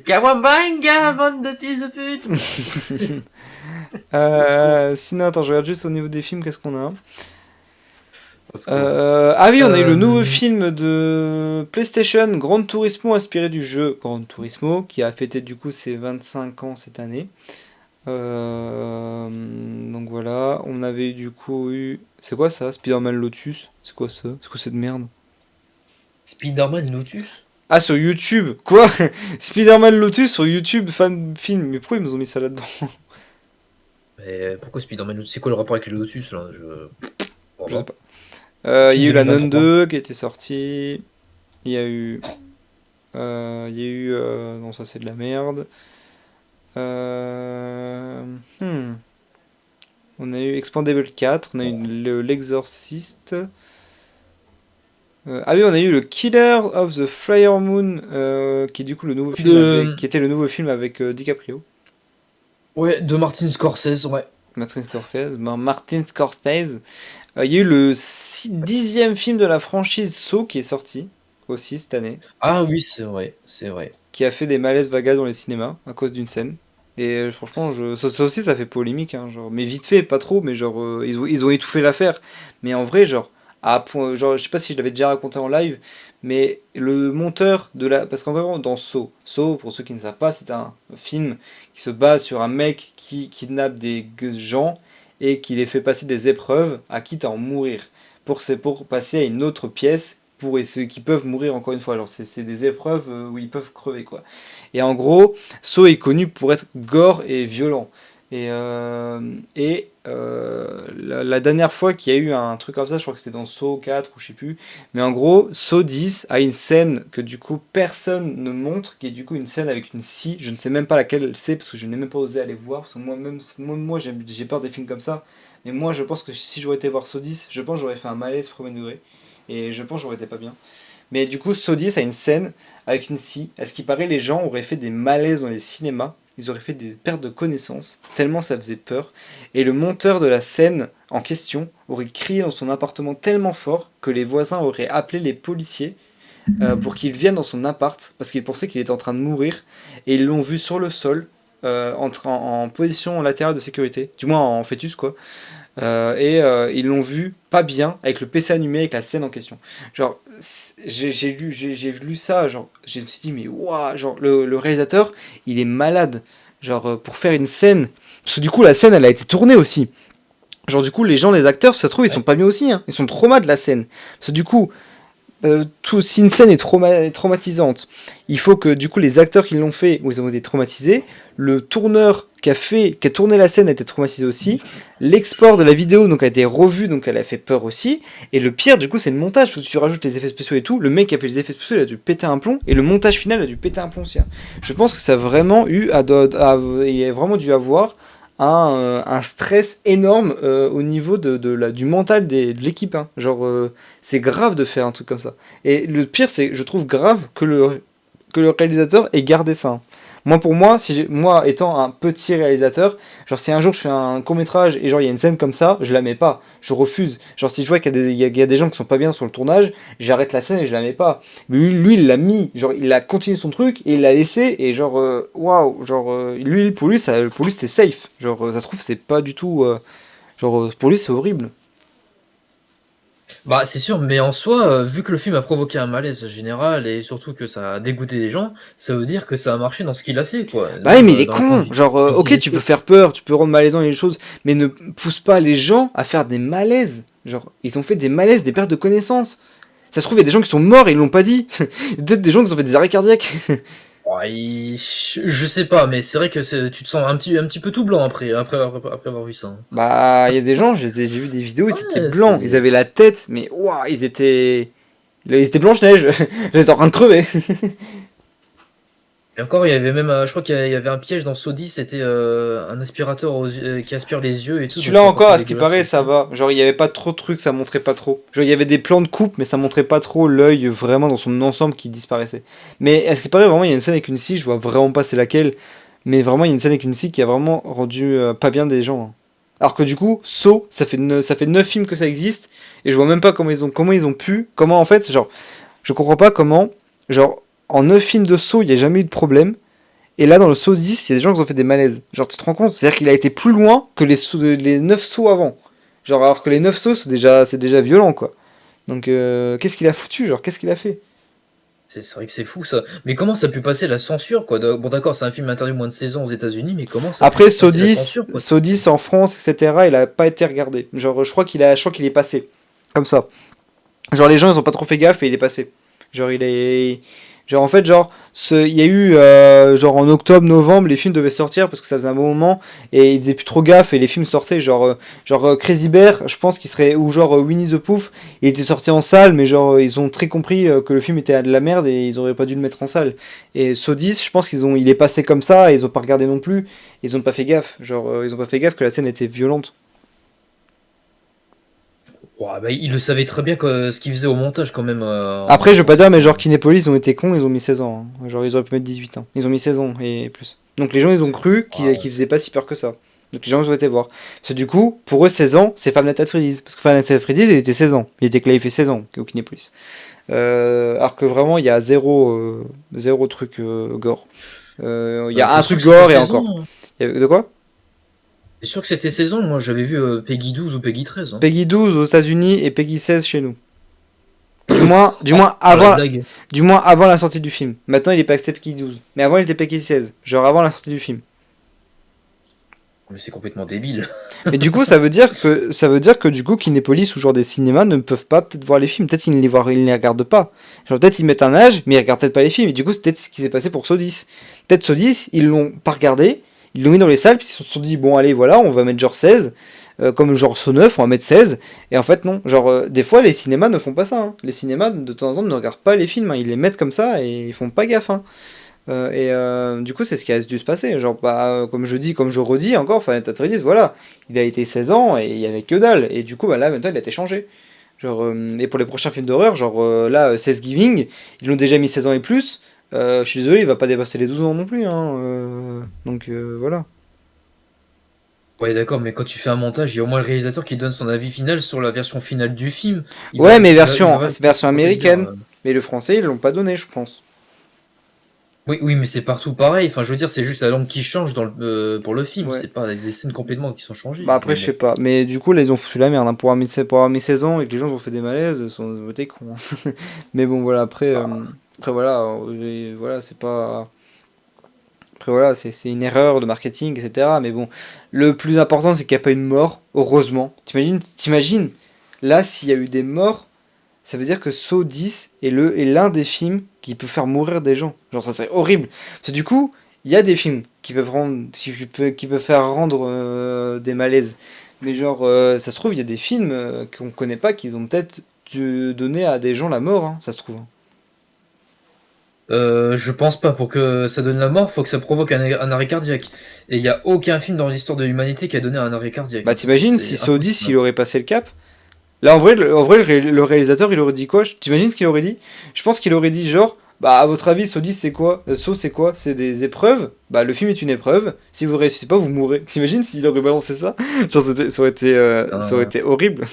Kawabanga, bande de fils de pute. Sinon, attends, je regarde juste au niveau des films, qu'est-ce qu'on a. Ah oui, on a eu le nouveau film de PlayStation, Gran Turismo, inspiré du jeu Gran Turismo, qui a fêté du coup ses 25 ans cette année. Donc voilà, on avait du coup eu... C'est quoi ça? Spider-Man Lotus? C'est quoi ça? C'est quoi cette merde? Spider-Man Lotus? Ah, sur YouTube? Quoi? Spider-Man Lotus sur YouTube, fan film. Mais pourquoi ils nous ont mis ça là-dedans? Mais pourquoi Spider-Man Lotus? C'est quoi le rapport avec le Lotus là? Je sais pas. Il y a eu la Non 2 qui était sortie. Il y a eu... Non, ça c'est de la merde. On a eu Expandable 4, on a eu l'Exorcist. Ah oui, on a eu le Killer of the Flower Moon, qui est du coup le nouveau film qui était le nouveau film avec DiCaprio. Ouais, de Martin Scorsese, ouais. Martin Scorsese. Il y a eu le 10e film de la franchise Saw qui est sorti aussi cette année. Ah oui, c'est vrai, c'est vrai. Qui a fait des malaises vagas dans les cinémas à cause d'une scène. Et franchement, ça aussi, ça fait polémique, hein, genre, mais vite fait, pas trop, mais genre, ils ont étouffé l'affaire. Mais en vrai, genre, genre, je sais pas si je l'avais déjà raconté en live, mais le monteur de la... Parce qu'en vrai, dans Saw, pour ceux qui ne savent pas, c'est un film qui se base sur un mec qui kidnappe des gens et qui les fait passer des épreuves à quitte à en mourir. Pour passer à une autre pièce pour ceux qui peuvent mourir encore une fois. Genre, c'est des épreuves où ils peuvent crever, quoi. Et en gros, Saw est connu pour être gore et violent. Et la dernière fois qu'il y a eu un truc comme ça, je crois que c'était dans Saw 4 ou je sais plus. Mais en gros, Saw 10 a une scène que du coup personne ne montre, qui est du coup une scène avec une scie. Je ne sais même pas laquelle c'est parce que je n'ai même pas osé aller voir. Parce que moi j'ai peur des films comme ça. Mais moi, je pense que si j'aurais été voir Saw 10, je pense que j'aurais fait un malaise premier degré. Et je pense que j'aurais été pas bien. Mais du coup, Saw 10 a une scène avec une scie. À ce qui paraît, les gens auraient fait des malaises dans les cinémas. Ils auraient fait des pertes de connaissance, tellement ça faisait peur. Et le monteur de la scène en question aurait crié dans son appartement tellement fort que les voisins auraient appelé les policiers pour qu'ils viennent dans son appart, parce qu'ils pensaient qu'il était en train de mourir. Et ils l'ont vu sur le sol, en position latérale de sécurité, du moins en fœtus quoi. Ils l'ont vu pas bien avec le PC allumé avec la scène en question. Genre j'ai lu ça, genre je me suis dit mais waouh, genre le réalisateur il est malade, genre pour faire une scène, parce que du coup la scène elle a été tournée aussi. Genre du coup les gens, les acteurs, si ça se trouve ils sont pas bien aussi, hein. Ils sont traumas de la scène. Parce que du coup si une scène est traumatisante, il faut que du coup les acteurs qui l'ont fait, où ils ont été traumatisés, le tourneur qui a tourné la scène a été traumatisé aussi, l'export de la vidéo donc a été revu, donc elle a fait peur aussi, et le pire du coup c'est le montage, parce que tu rajoutes les effets spéciaux et tout, le mec qui a fait les effets spéciaux il a dû péter un plomb, et le montage final a dû péter un plomb aussi. Je pense que ça a vraiment il a vraiment dû avoir un stress énorme au niveau du mental de l'équipe, hein. Genre c'est grave de faire un truc comme ça, et le pire c'est, je trouve grave que le réalisateur ait gardé ça, hein. Pour moi, moi étant un petit réalisateur, genre si un jour je fais un court métrage et genre il y a une scène comme ça, je la mets pas, je refuse. Genre si je vois qu'il y a des gens qui sont pas bien sur le tournage, j'arrête la scène et je la mets pas. Mais lui il l'a mis, genre il a continué son truc et il l'a laissé, et genre waouh, genre lui pour lui c'était safe. Genre ça se trouve c'est pas du tout pour lui c'est horrible. Bah c'est sûr, mais en soi, vu que le film a provoqué un malaise général et surtout que ça a dégoûté les gens, ça veut dire que ça a marché dans ce qu'il a fait, quoi. Bah oui, mais il est con. Genre, ok, tu peux faire peur, tu peux rendre malaisant les choses, mais ne pousse pas les gens à faire des malaises. Genre, ils ont fait des malaises, des pertes de connaissances. Ça se trouve, il y a des gens qui sont morts et ils l'ont pas dit. Peut-être des gens qui ont fait des arrêts cardiaques. Ouais, je sais pas, mais c'est vrai que tu te sens un petit peu tout blanc après avoir vu ça, hein. Bah, il y a des gens, j'ai vu des vidéos, ils étaient blancs, ils avaient la tête, mais waouh, ils étaient Blanche-Neige. J'étais en train de crever. Et encore, il y avait même, je crois qu'il y avait un piège dans Saw 10, c'était un aspirateur qui aspire les yeux et tout. Celui-là encore, à ce qui paraît, ça va. Genre, il y avait pas trop de trucs, ça montrait pas trop. Genre, il y avait des plans de coupe, mais ça montrait pas trop l'œil vraiment dans son ensemble qui disparaissait. Mais à ce qui paraît, vraiment, il y a une scène avec une scie, je vois vraiment pas c'est laquelle. Mais vraiment, il y a une scène avec une scie qui a vraiment rendu pas bien des gens, hein. Alors que du coup, Saw, ça fait 9 films que ça existe, et je vois même pas comment ils ont pu. Comment en fait, genre, je comprends pas comment, genre, en 9 films de Saw, il n'y a jamais eu de problème. Et là, dans le Saw 10, il y a des gens qui ont fait des malaises. Genre, tu te rends compte? C'est-à-dire qu'il a été plus loin que les 9 Saw avant. Genre, alors que les 9 Saw, c'est déjà violent, quoi. Donc, qu'est-ce qu'il a foutu? Genre, qu'est-ce qu'il a fait? C'est vrai que c'est fou, ça. Mais comment ça a pu passer la censure, quoi? Bon, d'accord, c'est un film interdit moins de 16 ans aux États-Unis, mais comment ça a pu Après, passer la censure, quoi? Saw 10 en France, etc., il a pas été regardé. Genre, je crois qu'il est passé. Comme ça. Genre, les gens, ils ont pas trop fait gaffe et il est passé. Genre, genre en fait il y a eu genre en octobre novembre les films devaient sortir parce que ça faisait un bon moment et ils faisaient plus trop gaffe et les films sortaient genre Crazy Bear, je pense qu'il serait, ou genre Winnie the Pooh, il était sorti en salle, mais genre ils ont très compris que le film était de la merde et ils auraient pas dû le mettre en salle. Et Saw 10, je pense il est passé comme ça et ils ont pas regardé non plus, ils ont pas fait gaffe, genre ils ont pas fait gaffe que la scène était violente. Ouais, bah, il le savait très bien ce qu'il faisait au montage quand même. Après, je veux pas dire, mais genre Kinépolis, ils ont été cons, ils ont mis 16 ans, hein. Genre ils auraient pu mettre 18 ans. Ils ont mis 16 ans et plus. Donc les gens, ils ont cru qu'il faisait pas si peur que ça. Donc les gens, ils ont été voir. Parce que du coup, pour eux, 16 ans, c'est Five Nights at Freddy's. Parce que Five Nights at Freddy's, il était 16 ans. Il était clarifié 16 ans au Kinépolis. Alors que vraiment, il y a zéro truc gore. Il y a un truc gore et encore. De quoi? C'est sûr que c'était 16 ans, moi j'avais vu Peggy 12 ou Peggy 13. Hein. Peggy 12 aux États-Unis et Peggy 16 chez nous. Du moins avant la sortie du film. Maintenant il est pas accepté Peggy 12. Mais avant il était Peggy 16. Genre avant la sortie du film. Mais c'est complètement débile. Mais du coup ça veut dire que du coup Kinépolis ou genre des cinémas ne peuvent pas peut-être voir les films. Peut-être qu'ils ne les regardent pas. Genre peut-être ils mettent un âge mais ils regardent peut-être pas les films. Et du coup c'est peut-être ce qui s'est passé pour Saw 10. Peut-être Saw 10 ils l'ont pas regardé. Ils l'ont mis dans les salles, puis ils se sont dit, bon, allez, voilà, on va mettre genre 16, comme genre Saw 9, on va mettre 16, et en fait, non. Genre, des fois, les cinémas ne font pas ça, hein. Les cinémas, de temps en temps, ne regardent pas les films, hein. Ils les mettent comme ça, et ils font pas gaffe, hein. Du coup, c'est ce qui a dû se passer. Genre, bah, comme je redis encore, Final Fantasy X, voilà, il a été 16 ans et il y avait que dalle. Et du coup, bah là, maintenant, il a été changé. Genre, et pour les prochains films d'horreur, genre là, Thanksgiving, ils l'ont déjà mis 16 ans et plus. Je suis désolé, il va pas dépasser les 12 ans non plus. Hein, donc voilà. Ouais, d'accord, mais quand tu fais un montage, il y a au moins le réalisateur qui donne son avis final sur la version finale du film. Ouais, mais version te américaine. dire, Mais le français, ils l'ont pas donné, je pense. Oui, mais c'est partout pareil. Enfin, je veux dire, c'est juste la langue qui change pour le film. Ouais. C'est pas des scènes complètement qui sont changées. Bah après, Mais je bon. sais pas. Mais du coup, là, ils ont foutu la merde. Hein. Pour avoir mis 16 ans et que les gens ont fait des malaises, ils sont votés cons. Hein. Mais bon, voilà, après voilà, voilà, c'est pas... Après, voilà, c'est une erreur de marketing, etc. Mais bon, le plus important, c'est qu'il n'y a pas une mort, heureusement. T'imagines, là, s'il y a eu des morts, ça veut dire que Saw 10 est l'un des films qui peut faire mourir des gens. Genre, ça serait horrible. Parce que du coup, il y a des films qui peuvent faire rendre des malaises. Mais genre, ça se trouve, il y a des films qu'on connaît pas, qu'ils ont peut-être donné à des gens la mort, hein, ça se trouve. Je pense pas. Pour que ça donne la mort, faut que ça provoque un arrêt cardiaque. Et il y a aucun film dans l'histoire de l'humanité qui a donné un arrêt cardiaque. Bah t'imagines C'est si Saw 10 impossible. il aurait passé le cap. Là en vrai le réalisateur il aurait dit quoi? T'imagines ce qu'il aurait dit? Je pense qu'il aurait dit genre bah à votre avis Saw 10 c'est quoi? Saw c'est quoi? C'est des épreuves? Bah le film est une épreuve. Si vous réussissez pas vous mourrez. T'imagines s'il aurait balancé ça? Genre ça aurait été horrible.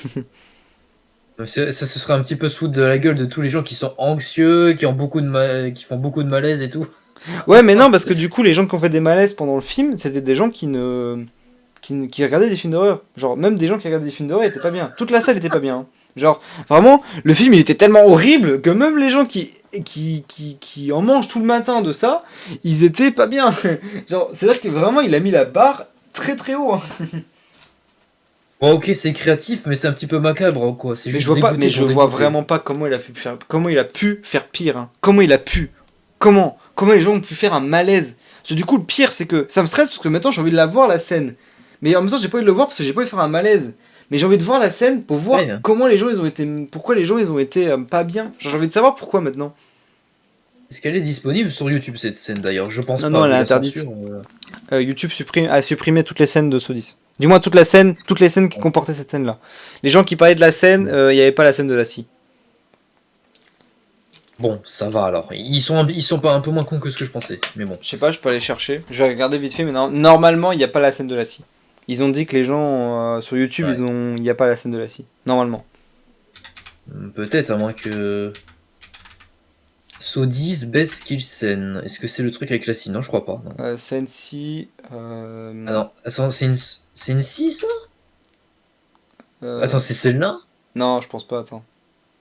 Ça se serait un petit peu se foutre de la gueule de tous les gens qui sont anxieux, qui font beaucoup de malaise et tout. Ouais mais non parce que du coup les gens qui ont fait des malaises pendant le film c'était des gens qui regardaient des films d'horreur. Genre même des gens qui regardaient des films d'horreur étaient pas bien. Toute la salle était pas bien. Hein. Genre vraiment le film il était tellement horrible que même les gens qui en mangent tout le matin de ça, ils étaient pas bien. Genre c'est-à-dire que vraiment il a mis la barre très très haut. Hein. Bon, ok, c'est créatif, mais c'est un petit peu macabre, quoi. C'est Mais juste je vois pas, dégoûté mais je pour vois dégoûter. vraiment pas comment il a pu faire pire. Hein. Comment les gens ont pu faire un malaise. Parce que du coup le pire c'est que ça me stresse parce que maintenant j'ai envie de la voir la scène. Mais en même temps j'ai pas envie de le voir parce que j'ai pas envie de faire un malaise. Mais j'ai envie de voir la scène pour voir Ouais. comment les gens ils ont été, pourquoi les gens ils ont été pas bien. Genre, j'ai envie de savoir pourquoi maintenant. Est-ce qu'elle est disponible sur YouTube, cette scène, d'ailleurs? Je pense Non, pas. non, elle vu est la interdite. censure, YouTube a supprimé toutes les scènes de Saw 10. Du moins toutes les scènes qui comportaient cette scène là. Les gens qui parlaient de la scène, il y avait pas la scène de la scie. Bon, ça va alors. Ils sont pas un peu moins cons que ce que je pensais, mais bon. Je sais pas, je peux aller chercher. Je vais regarder vite fait, mais normalement, il n'y a pas la scène de la scie. Ils ont dit que les gens sur YouTube, Ouais. il n'y a pas la scène de la scie. Normalement. Peut-être, à moins que. Saw 10 best kill scène. Est-ce que c'est le truc avec la scie? Non, je crois pas. Non. Scène scie. Ah non, attends, c'est une scie, ça? Attends, c'est celle-là? Non, je pense pas, attends.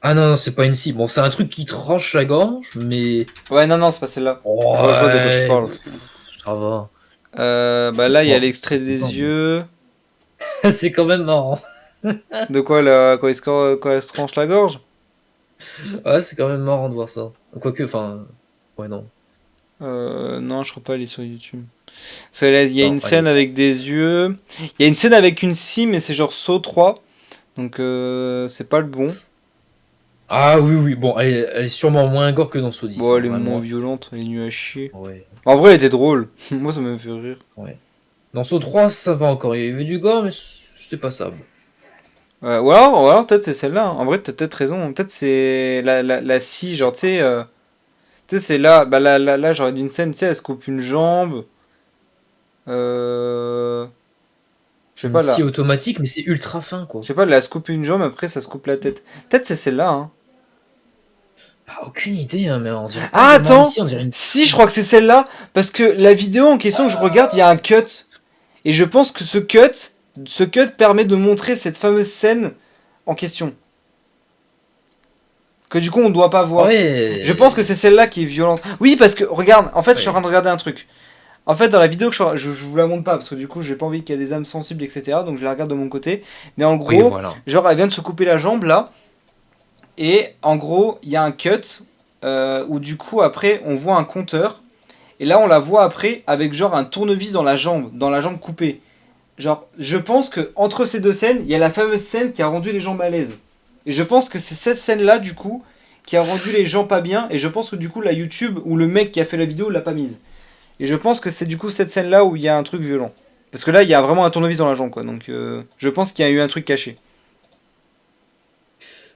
Ah non, c'est pas une scie. Bon, c'est un truc qui tranche la gorge, mais. Ouais, non, c'est pas celle-là. Oh, je vois de quoi tu parles. Ça va. Bah là, il y a Bon, l'extrait c'est des pas yeux. C'est quand même marrant. De quoi, quand il se tranche la gorge? Ouais, c'est quand même marrant de voir ça. Quoique, enfin. Ouais, non. Non, je crois pas, elle est sur YouTube. Parce que là, il y a Non, une scène avec des yeux. Il y a une scène avec une scie, mais c'est genre Saw 3. Donc, c'est pas le bon. Ah oui, bon, elle est sûrement moins gore que dans Saw 10. Bon, elle est vraiment. moins violente, elle est nulle à chier. Ouais. En vrai, elle était drôle. Moi, ça m'a fait rire. Ouais. Dans Saw 3, ça va encore. Il y avait du gore, mais c'était passable. Ou alors peut-être c'est celle-là. Hein. En vrai, t'as peut-être raison. Peut-être c'est la scie, genre, tu sais, c'est là. Bah là, j'aurais dit une scène, tu sais, elle se coupe une jambe. Je sais pas là. C'est automatique, mais c'est ultra fin, quoi. Je sais pas, là, elle se coupe une jambe, après, ça se coupe la tête. Peut-être c'est celle-là, hein. Ah, aucune idée, hein, mais on dirait. Ah, attends! Ici, on dirait une... Si, je crois que c'est celle-là, parce que la vidéo en question que je regarde, il y a un cut. Et je pense que ce cut permet de montrer cette fameuse scène en question. Que du coup, on doit pas voir. Ouais. Je pense que c'est celle-là qui est violente. Oui, parce que, regarde, en fait, je suis en train de regarder un truc. En fait, dans la vidéo, je vous la montre pas, parce que du coup, j'ai pas envie qu'il y ait des âmes sensibles, etc. Donc, je la regarde de mon côté. Mais en gros, Oui, voilà. genre, elle vient de se couper la jambe, là. Et en gros, il y a un cut où du coup, après, on voit un compteur. Et là, on la voit après avec genre un tournevis dans la jambe coupée. Genre, je pense que entre ces deux scènes, il y a la fameuse scène qui a rendu les gens malaises. Et je pense que c'est cette scène-là, du coup, qui a rendu les gens pas bien, et je pense que du coup la YouTube ou le mec qui a fait la vidéo l'a pas mise. Et je pense que c'est du coup cette scène là où il y a un truc violent. Parce que là il y a vraiment un tournevis dans la jambe quoi, donc je pense qu'il y a eu un truc caché.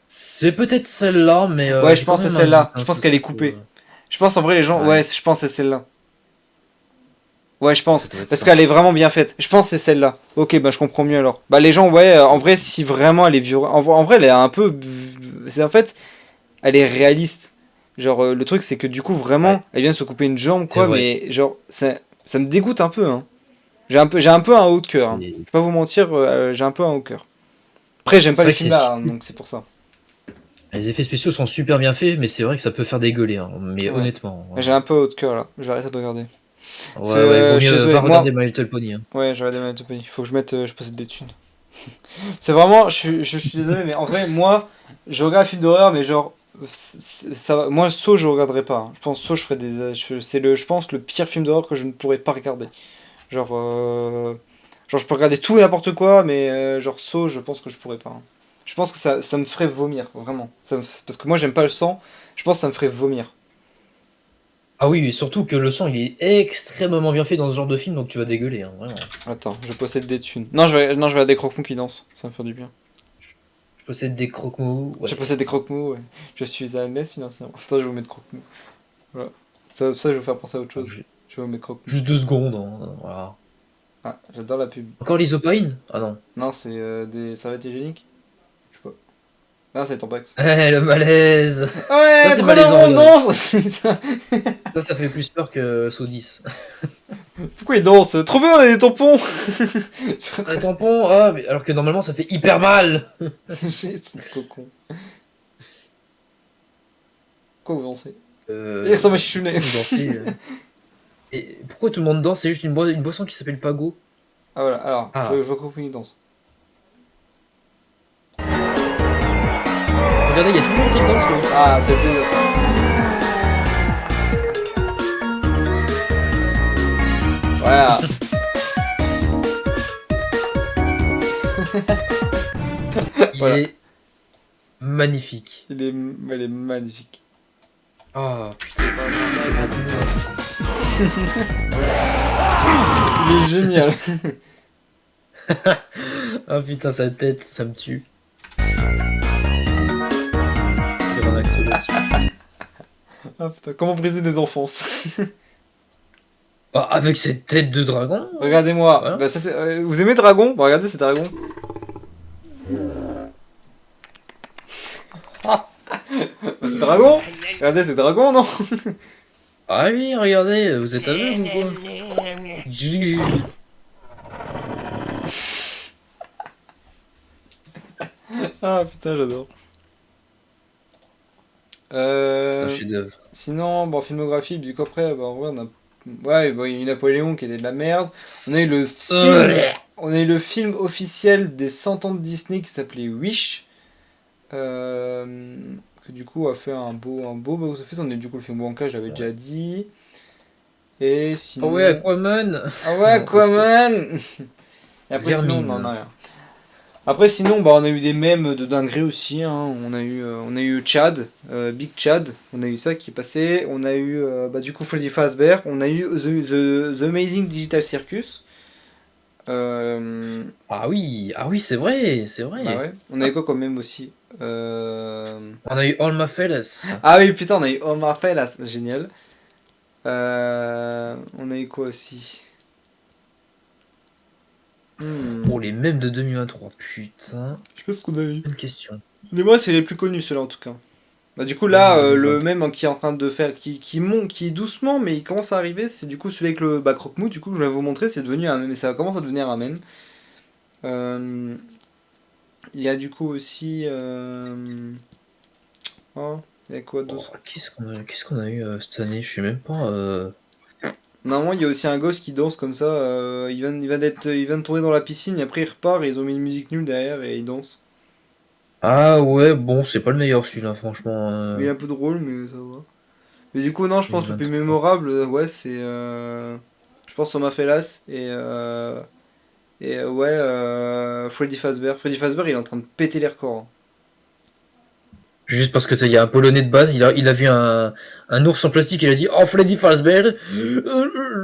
C'est peut-être celle-là, mais. Ouais, je j'ai pense quand que c'est même un celle-là. doute, Je pense qu'elle est coupée. que- Je pense en vrai les gens. Ouais. Ouais, je pense que c'est celle-là. Ouais, je pense. Ça doit être Parce ça. qu'elle est vraiment bien faite. Je pense que c'est celle-là. Ok, bah je comprends mieux alors. Bah les gens, ouais, en vrai, si vraiment elle est violente. En vrai, elle est un peu. C'est en fait. Elle est réaliste. Genre, le truc, c'est que du coup, vraiment, Ouais. elle vient de se couper une jambe, C'est quoi, vrai. mais genre, ça me dégoûte un peu, hein. J'ai un peu un haut de cœur, hein. C'est- Je vais pas vous mentir, j'ai un peu un haut de cœur. Après, j'aime C'est pas les vrai que films c'est là, hein, su- donc c'est pour ça. Les effets spéciaux sont super bien faits, mais c'est vrai que ça peut faire dégueuler, hein. Mais Ouais. honnêtement. J'ai un peu haut de cœur là. Je vais arrêter de regarder. Ouais, Parce que, ouais, il vaut je suis mieux désolé, va moi- regarder My Little Pony. Hein. Ouais, j'ai regardé ma Topony. Faut que je mette. Je possède des thunes. C'est vraiment. Je suis désolé, mais en vrai, moi, je regarde un film d'horreur, mais genre. Ça, moi, Saw, je regarderai pas. Je pense Saw, je ferais des. C'est je pense, le pire film d'horreur que je ne pourrais pas regarder. Genre. Genre, je peux regarder tout et n'importe quoi, mais genre Saw, je pense que je pourrais pas. Hein. Je pense que ça me ferait vomir, vraiment. Parce que moi, j'aime pas le sang. Je pense que ça me ferait vomir. Ah oui, et surtout que le sang il est extrêmement bien fait dans ce genre de film, donc tu vas dégueuler, hein, vraiment. Attends, je possède des thunes. Non, je vais à des croque-mous qui dansent. Ça va me faire du bien. Je possède des croque-mous. Ouais. Je possède des croque-mous, ouais. Je suis à MS financièrement. Attends, je vais vous mettre croque-mous. Voilà. Ça, je vais vous faire penser à autre chose. Je vais vous mettre croque-mous. Juste 2 secondes, hein, voilà. Ah, j'adore la pub. Encore l'isopaïne? Ah non. Non, c'est des serviettes hygiéniques. Je sais pas. Ah, c'est Tampax. Eh, le malaise! Ouais, Ça, c'est trop malaisant. marrant, regarde. Ça fait plus peur que Saw 10. Pourquoi ils dansent? Trop bien, on a des tampons. Les tampons, ah, mais alors que normalement ça fait hyper mal! C'est trop con. Pourquoi vous dansez? Euh, Ça m'a chichouné. vous dansez, Et pourquoi tout le monde danse? C'est juste une boisson qui s'appelle Pago. Ah voilà, alors, Ah. je vois croque-mous qui danse. Regardez, il y a tout le monde qui danse là aussi. Ah, c'est beau. Voilà. Il est magnifique. Elle est magnifique. Ah putain. Il est génial. Ah putain, sa tête, ça me tue. Sur un axe là-dessus. Ah putain, comment briser des enfances. Ah, avec cette tête de dragon. Regardez-moi. Voilà. Bah, ça, vous aimez Dragon? Bah, regardez, c'est Dragon. Bah, c'est Dragon. Regardez, c'est Dragon, non? Ah oui, regardez, vous êtes aveugle ou quoi? Ah putain, j'adore. C'est un chef-d'œuvre. Sinon, bon, filmographie, du coup après, bah, en vrai, on a. Ouais, bon, il y a eu Napoléon qui était de la merde. On a eu le film, on a eu le film officiel des 100 ans de Disney qui s'appelait Wish. Que du coup a fait un beau box-office. On a eu du coup le film Wonka, j'avais déjà dit. Et sinon. Ah ouais, Aquaman. Ah ouais, Aquaman. Et après, sinon, Vermine. on en a rien. Après, sinon, bah, on a eu des mèmes de dinguerie aussi. Hein. On a eu Chad, Big Chad. On a eu ça qui est passé. On a eu bah, du coup Freddy Fazbear. On a eu The Amazing Digital Circus. Ah oui, c'est vrai, c'est vrai. Bah ouais. On a eu quoi comme mème aussi On a eu All My Fellas. Ah oui, putain, on a eu Omar Fellas. Génial. On a eu quoi aussi Pour les mêmes de 2023, putain. Je sais pas ce qu'on a eu. Bonne question. Mais moi, c'est les plus connus, ceux-là, en tout cas. Bah, du coup, là, le même qui est en train de faire. Qui monte, qui est doucement, mais il commence à arriver. C'est du coup celui avec le croque-mou. Du coup, que je vais vous montrer. C'est devenu un mème. Mais ça commence à devenir un mème. Il y a du coup aussi. Oh, il y a quoi d'autre Qu'est-ce qu'on a eu cette année? Je sais même pas. Normalement, il y a aussi un gosse qui danse comme ça. Il vient de tomber dans la piscine. Et après, il repart. Et ils ont mis une musique nulle derrière. Et il danse. Ah ouais, bon, c'est pas le meilleur celui-là, franchement. Il est un peu drôle, mais ça va. Mais du coup, non, je pense que le plus mémorable, ouais, c'est. Je pense Thomas Fellas et ouais, Freddy Fazbear. Freddy Fazbear, il est en train de péter les records. Hein. Juste parce que il y a un Polonais de base, il a vu un ours en plastique, il a dit oh Freddy Fazbear.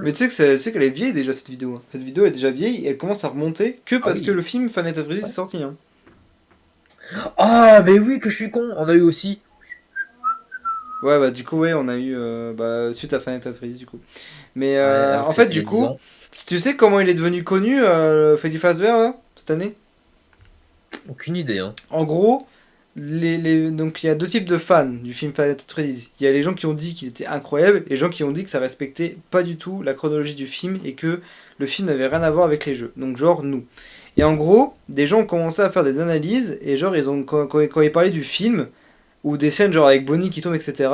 Mais tu sais qu'elle est vieille déjà cette vidéo. Hein. Cette vidéo est déjà vieille et elle commence à remonter que parce que le film Five Nights at Freddy's est sorti. Hein. Ah mais oui que je suis con, on a eu aussi. Ouais bah du coup ouais on a eu suite à Five Nights at Freddy's du coup. Mais en c'était fait il y a du 10 coup, ans. tu sais comment il est devenu connu Freddy Fazbear là cette année? Aucune idée hein. En gros, donc il y a deux types de fans du film Five Nights at Freddy's. Il y a les gens qui ont dit qu'il était incroyable et les gens qui ont dit que ça respectait pas du tout la chronologie du film et que le film n'avait rien à voir avec les jeux. Donc genre nous. Et en gros, des gens ont commencé à faire des analyses et genre ils ont quand ils parlaient du film ou des scènes genre avec Bonnie qui tombe etc.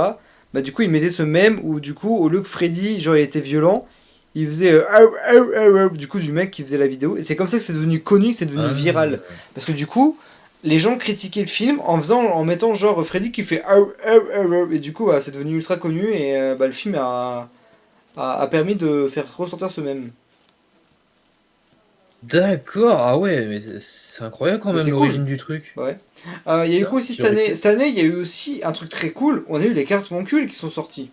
Bah du coup ils mettaient ce mème où du coup au lieu que Freddy genre il était violent, il faisait du coup du mec qui faisait la vidéo et c'est comme ça que c'est devenu connu, c'est devenu viral parce que du coup les gens critiquaient le film en mettant genre Freddy qui fait et du coup c'est devenu ultra connu et le film a permis de faire ressortir ce mème. D'accord, ah ouais, mais c'est incroyable quand même l'origine du truc. Ouais. Il y a eu quoi aussi cette année? Cette année, il y a eu aussi un truc très cool. On a eu les cartes Moncul qui sont sorties.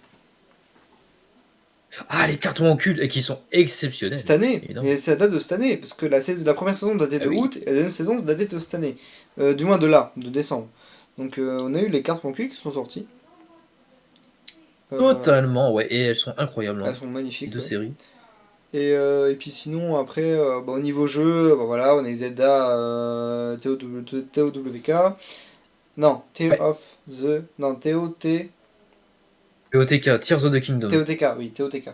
Ah, les cartes Moncul et qui sont exceptionnelles. Cette année. Et ça date de cette année. Parce que la première saison datait de août et la deuxième saison datait de cette année. Du moins de décembre. Donc on a eu les cartes Moncul qui sont sorties. Totalement, ouais. Et elles sont incroyables. Elles sont magnifiques. Deux séries. Et puis sinon, après, au niveau jeu, voilà, on a eu Zelda TOWK. Non, TOTK, Tears of the Kingdom. TOTK, oui, TOTK.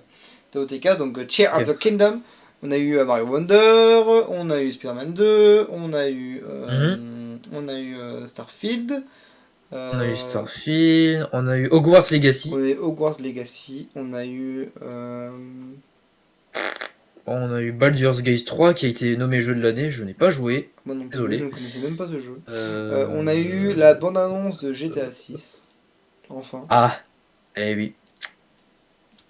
TOTK, donc Tears of the Kingdom. On a eu Mario Wonder, on a eu Spider-Man 2, on a eu Starfield. On a eu Starfield, on a eu Hogwarts Legacy. On a eu Hogwarts Legacy, on a eu... On a eu Baldur's Gate 3 qui a été nommé jeu de l'année, je n'ai pas joué. Moi non plus, désolé. je ne connaissais même pas ce jeu. On a eu la bande-annonce de GTA 6. Enfin. Ah, eh oui.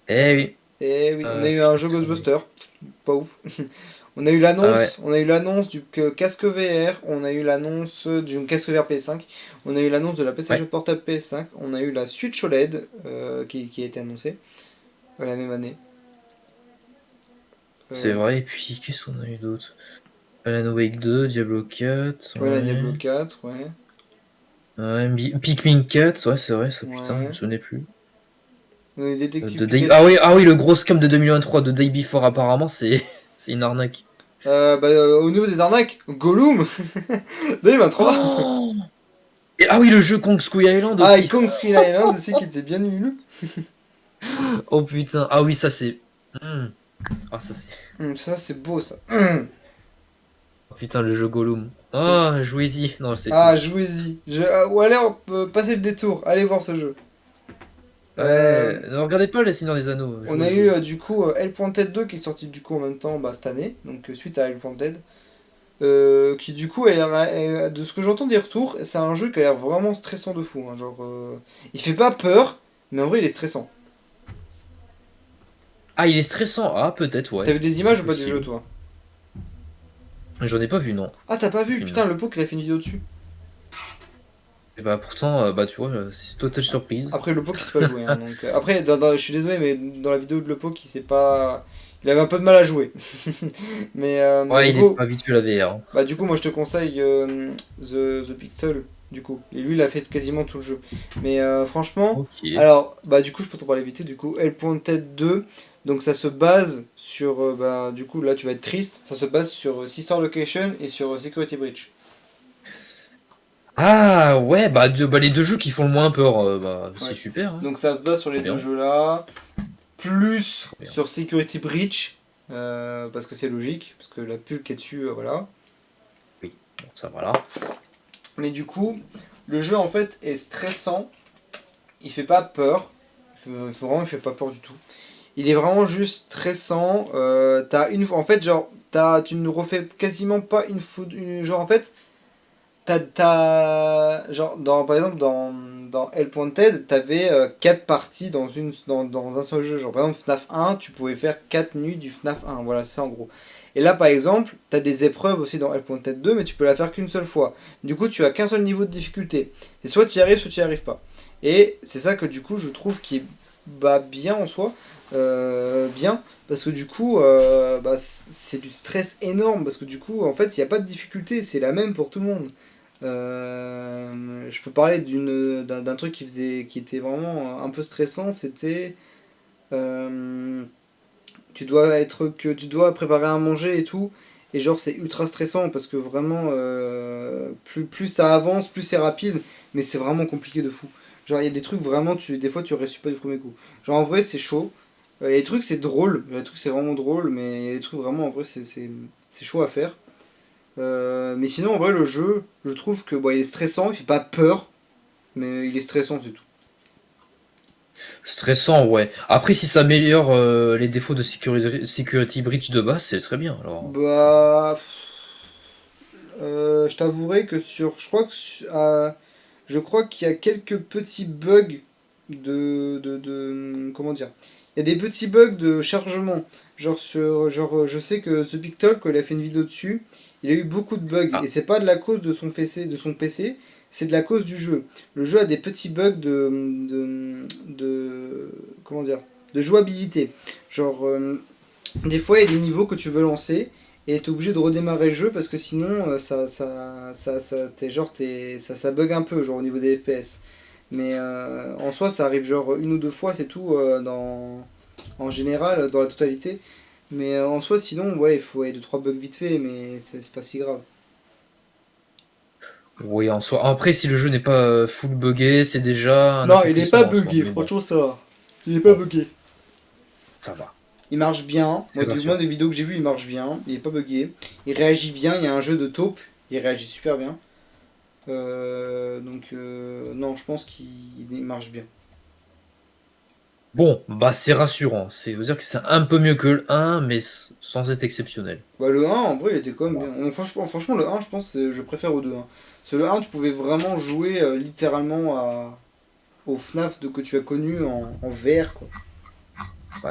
Eh oui. Eh oui, on a eu un jeu Ghostbuster. Pas ouf. On a eu l'annonce, du casque VR, on a eu l'annonce du casque VR PS5, on a eu l'annonce de la PlayStation Portable PS5, on a eu la Switch OLED qui a été annoncée la même année. C'est vrai, et puis qu'est-ce qu'on a eu d'autre? Alan Wake 2, Diablo 4. Ouais, Diablo 4, ouais. Pikmin 4, ouais, c'est vrai, ça putain, je me souvenais plus. On a eu Détective ah oui, le gros scam de 2023 de Day Before, apparemment, c'est une arnaque. Au niveau des arnaques, Gollum 2023. Oh ah oui, le jeu Kong Skull Island aussi. Ah, Kong Skull Island aussi qui était bien nul. Oh putain, ah oui, ça c'est... Ah, ça c'est... ça c'est beau ça. Oh, putain, le jeu Gollum. Ah, jouez-y. Non, c'est... Ah, jouez-y. Ou allez, on peut passer le détour. Allez voir ce jeu. Ne regardez pas Le Seigneur des Anneaux. On a eu du coup Hellpointed 2 qui est sorti du coup en même temps cette année, donc suite à Hellpointed. Qui du coup, de ce que j'entends des retours, c'est un jeu qui a l'air vraiment stressant de fou. Hein, genre, il fait pas peur, mais en vrai il est stressant. Ah, il est stressant. Ah, peut-être, ouais. T'as vu des images ou pas du jeu, toi? J'en ai pas vu, non. Ah, t'as pas vu? Putain, le pot il a fait une vidéo dessus. Et bah pourtant, tu vois, c'est totale surprise. Après, le pot il sait pas jouer. Hein, donc, après, je suis désolé, mais dans la vidéo de le pot il sait pas... Il avait un peu de mal à jouer. Mais, ouais, il est pas habitué à la VR. Hein. Bah, du coup, moi je te conseille The Pixel, du coup. Et lui, il a fait quasiment tout le jeu. Mais franchement, alors, bah, du coup, je peux t'en parler vite. Du coup, Hellpointed 2, donc ça se base sur. Du coup, là, tu vas être triste. Ça se base sur Sister Location et sur Security Breach. Ah, ouais, les deux jeux qui font le moins peur, c'est super. Hein. Donc, ça se base sur les deux jeux-là. Plus sur Security Breach, parce que c'est logique, parce que la pub qui est dessus, voilà. Oui, bon, ça voilà. Mais du coup, le jeu en fait est stressant, il fait pas peur, il fait pas peur du tout. Il est vraiment juste stressant, en fait, genre, tu ne refais quasiment pas genre en fait, genre, par exemple, dans L.TED, t'avais 4 parties dans un seul jeu. Genre par exemple FNAF 1, tu pouvais faire 4 nuits du FNAF 1. Voilà, c'est ça en gros. Et là par exemple, t'as des épreuves aussi dans L.TED 2, mais tu peux la faire qu'une seule fois. Du coup, tu as qu'un seul niveau de difficulté. Et soit tu y arrives, soit tu y arrives pas. Et c'est ça que du coup, je trouve qui est bien en soi. Bien. Parce que du coup, c'est du stress énorme. Parce que du coup, en fait, il n'y a pas de difficulté. C'est la même pour tout le monde. Je peux parler d'un truc qui était vraiment un peu stressant. C'était tu dois préparer à manger et tout, et genre c'est ultra stressant parce que vraiment plus ça avance, plus c'est rapide, mais c'est vraiment compliqué de fou. Genre il y a des trucs vraiment des fois tu réussis pas du premier coup. Genre en vrai c'est chaud. Il y a des trucs c'est drôle, il y a des trucs c'est vraiment drôle, mais il y a des trucs vraiment en vrai c'est chaud à faire. Mais sinon en vrai le jeu, je trouve que il est stressant, il fait pas peur, mais il est stressant c'est tout. Stressant, ouais. Après, si ça améliore les défauts de Security Breach de base, c'est très bien. Alors. Je t'avouerai que je crois qu'il y a quelques petits bugs comment dire. Il y a des petits bugs de chargement. Genre je sais que The Big Talk, quand il a fait une vidéo dessus, il a eu beaucoup de bugs. Et c'est pas de la cause de son PC, c'est de la cause du jeu. Le jeu a des petits bugs comment dire, de jouabilité. Genre, des fois, il y a des niveaux que tu veux lancer et t'es obligé de redémarrer le jeu parce que sinon, ça bug un peu, genre au niveau des FPS. Mais en soi, ça arrive genre une ou deux fois, c'est tout, en général, dans la totalité. Mais en soi, sinon, ouais, il faut 2-3 bugs vite fait, mais c'est pas si grave. Oui, en soi. Après, si le jeu n'est pas full buggé, c'est déjà. Non, il est pas buggé, franchement, ça va. Il est pas buggé. Ça va. Il marche bien. Moi, des vidéos que j'ai vues, il marche bien. Il est pas buggé. Il réagit bien. Il y a un jeu de taupe. Il réagit super bien. Non, je pense qu'il marche bien. Bon, c'est rassurant. C'est veut dire que c'est un peu mieux que le 1, mais sans être exceptionnel. Le 1, en vrai, il était quand même bien. Franchement, le 1, je pense que je préfère au 2. Hein. Parce que le 1, tu pouvais vraiment jouer littéralement au FNAF que tu as connu en VR, quoi.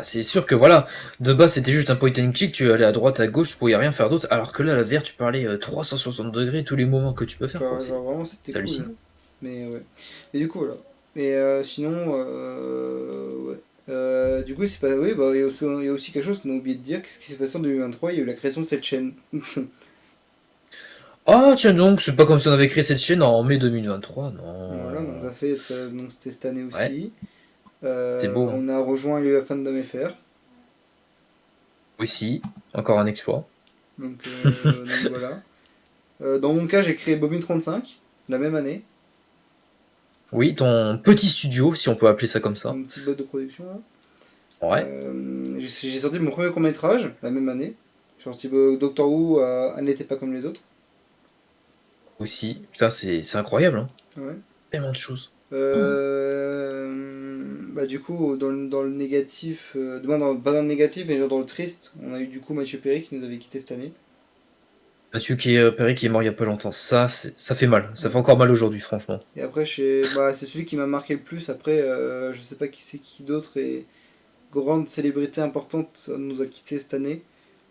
C'est sûr que voilà, de base c'était juste un point and click, tu allais à droite, à gauche, tu pouvais rien faire d'autre, alors que là, la VR, tu peux aller 360 degrés tous les moments que tu peux faire. Vraiment, c'était cool. Hallucinant. Mais ouais. Et du coup, voilà. Et sinon, ouais. Du coup, c'est pas. Oui, il y a aussi quelque chose qu'on a oublié de dire. Qu'est-ce qui s'est passé en 2023 Il y a eu la création de cette chaîne. Ah, tiens donc, c'est pas comme si on avait créé cette chaîne en mai 2023, non. Voilà, donc c'était cette année aussi. Ouais. C'est beau. On a rejoint le Fandom FR. Aussi, encore un exploit. Donc voilà. Dans mon cas, j'ai créé Bobine35 la même année. Oui, ton petit studio, si on peut appeler ça comme ça. Une petite boîte de production là. Ouais. J'ai sorti mon premier court-métrage la même année. J'ai sorti Doctor Who, Elle n'était pas comme les autres. Aussi. Putain, c'est incroyable, hein. Ouais. Tellement de choses. Du coup, dans le négatif, pas dans le négatif, mais genre dans le triste, on a eu du coup Mathieu Perry qui nous avait quitté cette année. Mathieu Perry qui est mort il y a pas longtemps. Ça fait mal. Ça fait encore mal aujourd'hui, franchement. Et après, c'est celui qui m'a marqué le plus. Après, je sais pas qui c'est qui d'autre et grande célébrité importante nous a quitté cette année.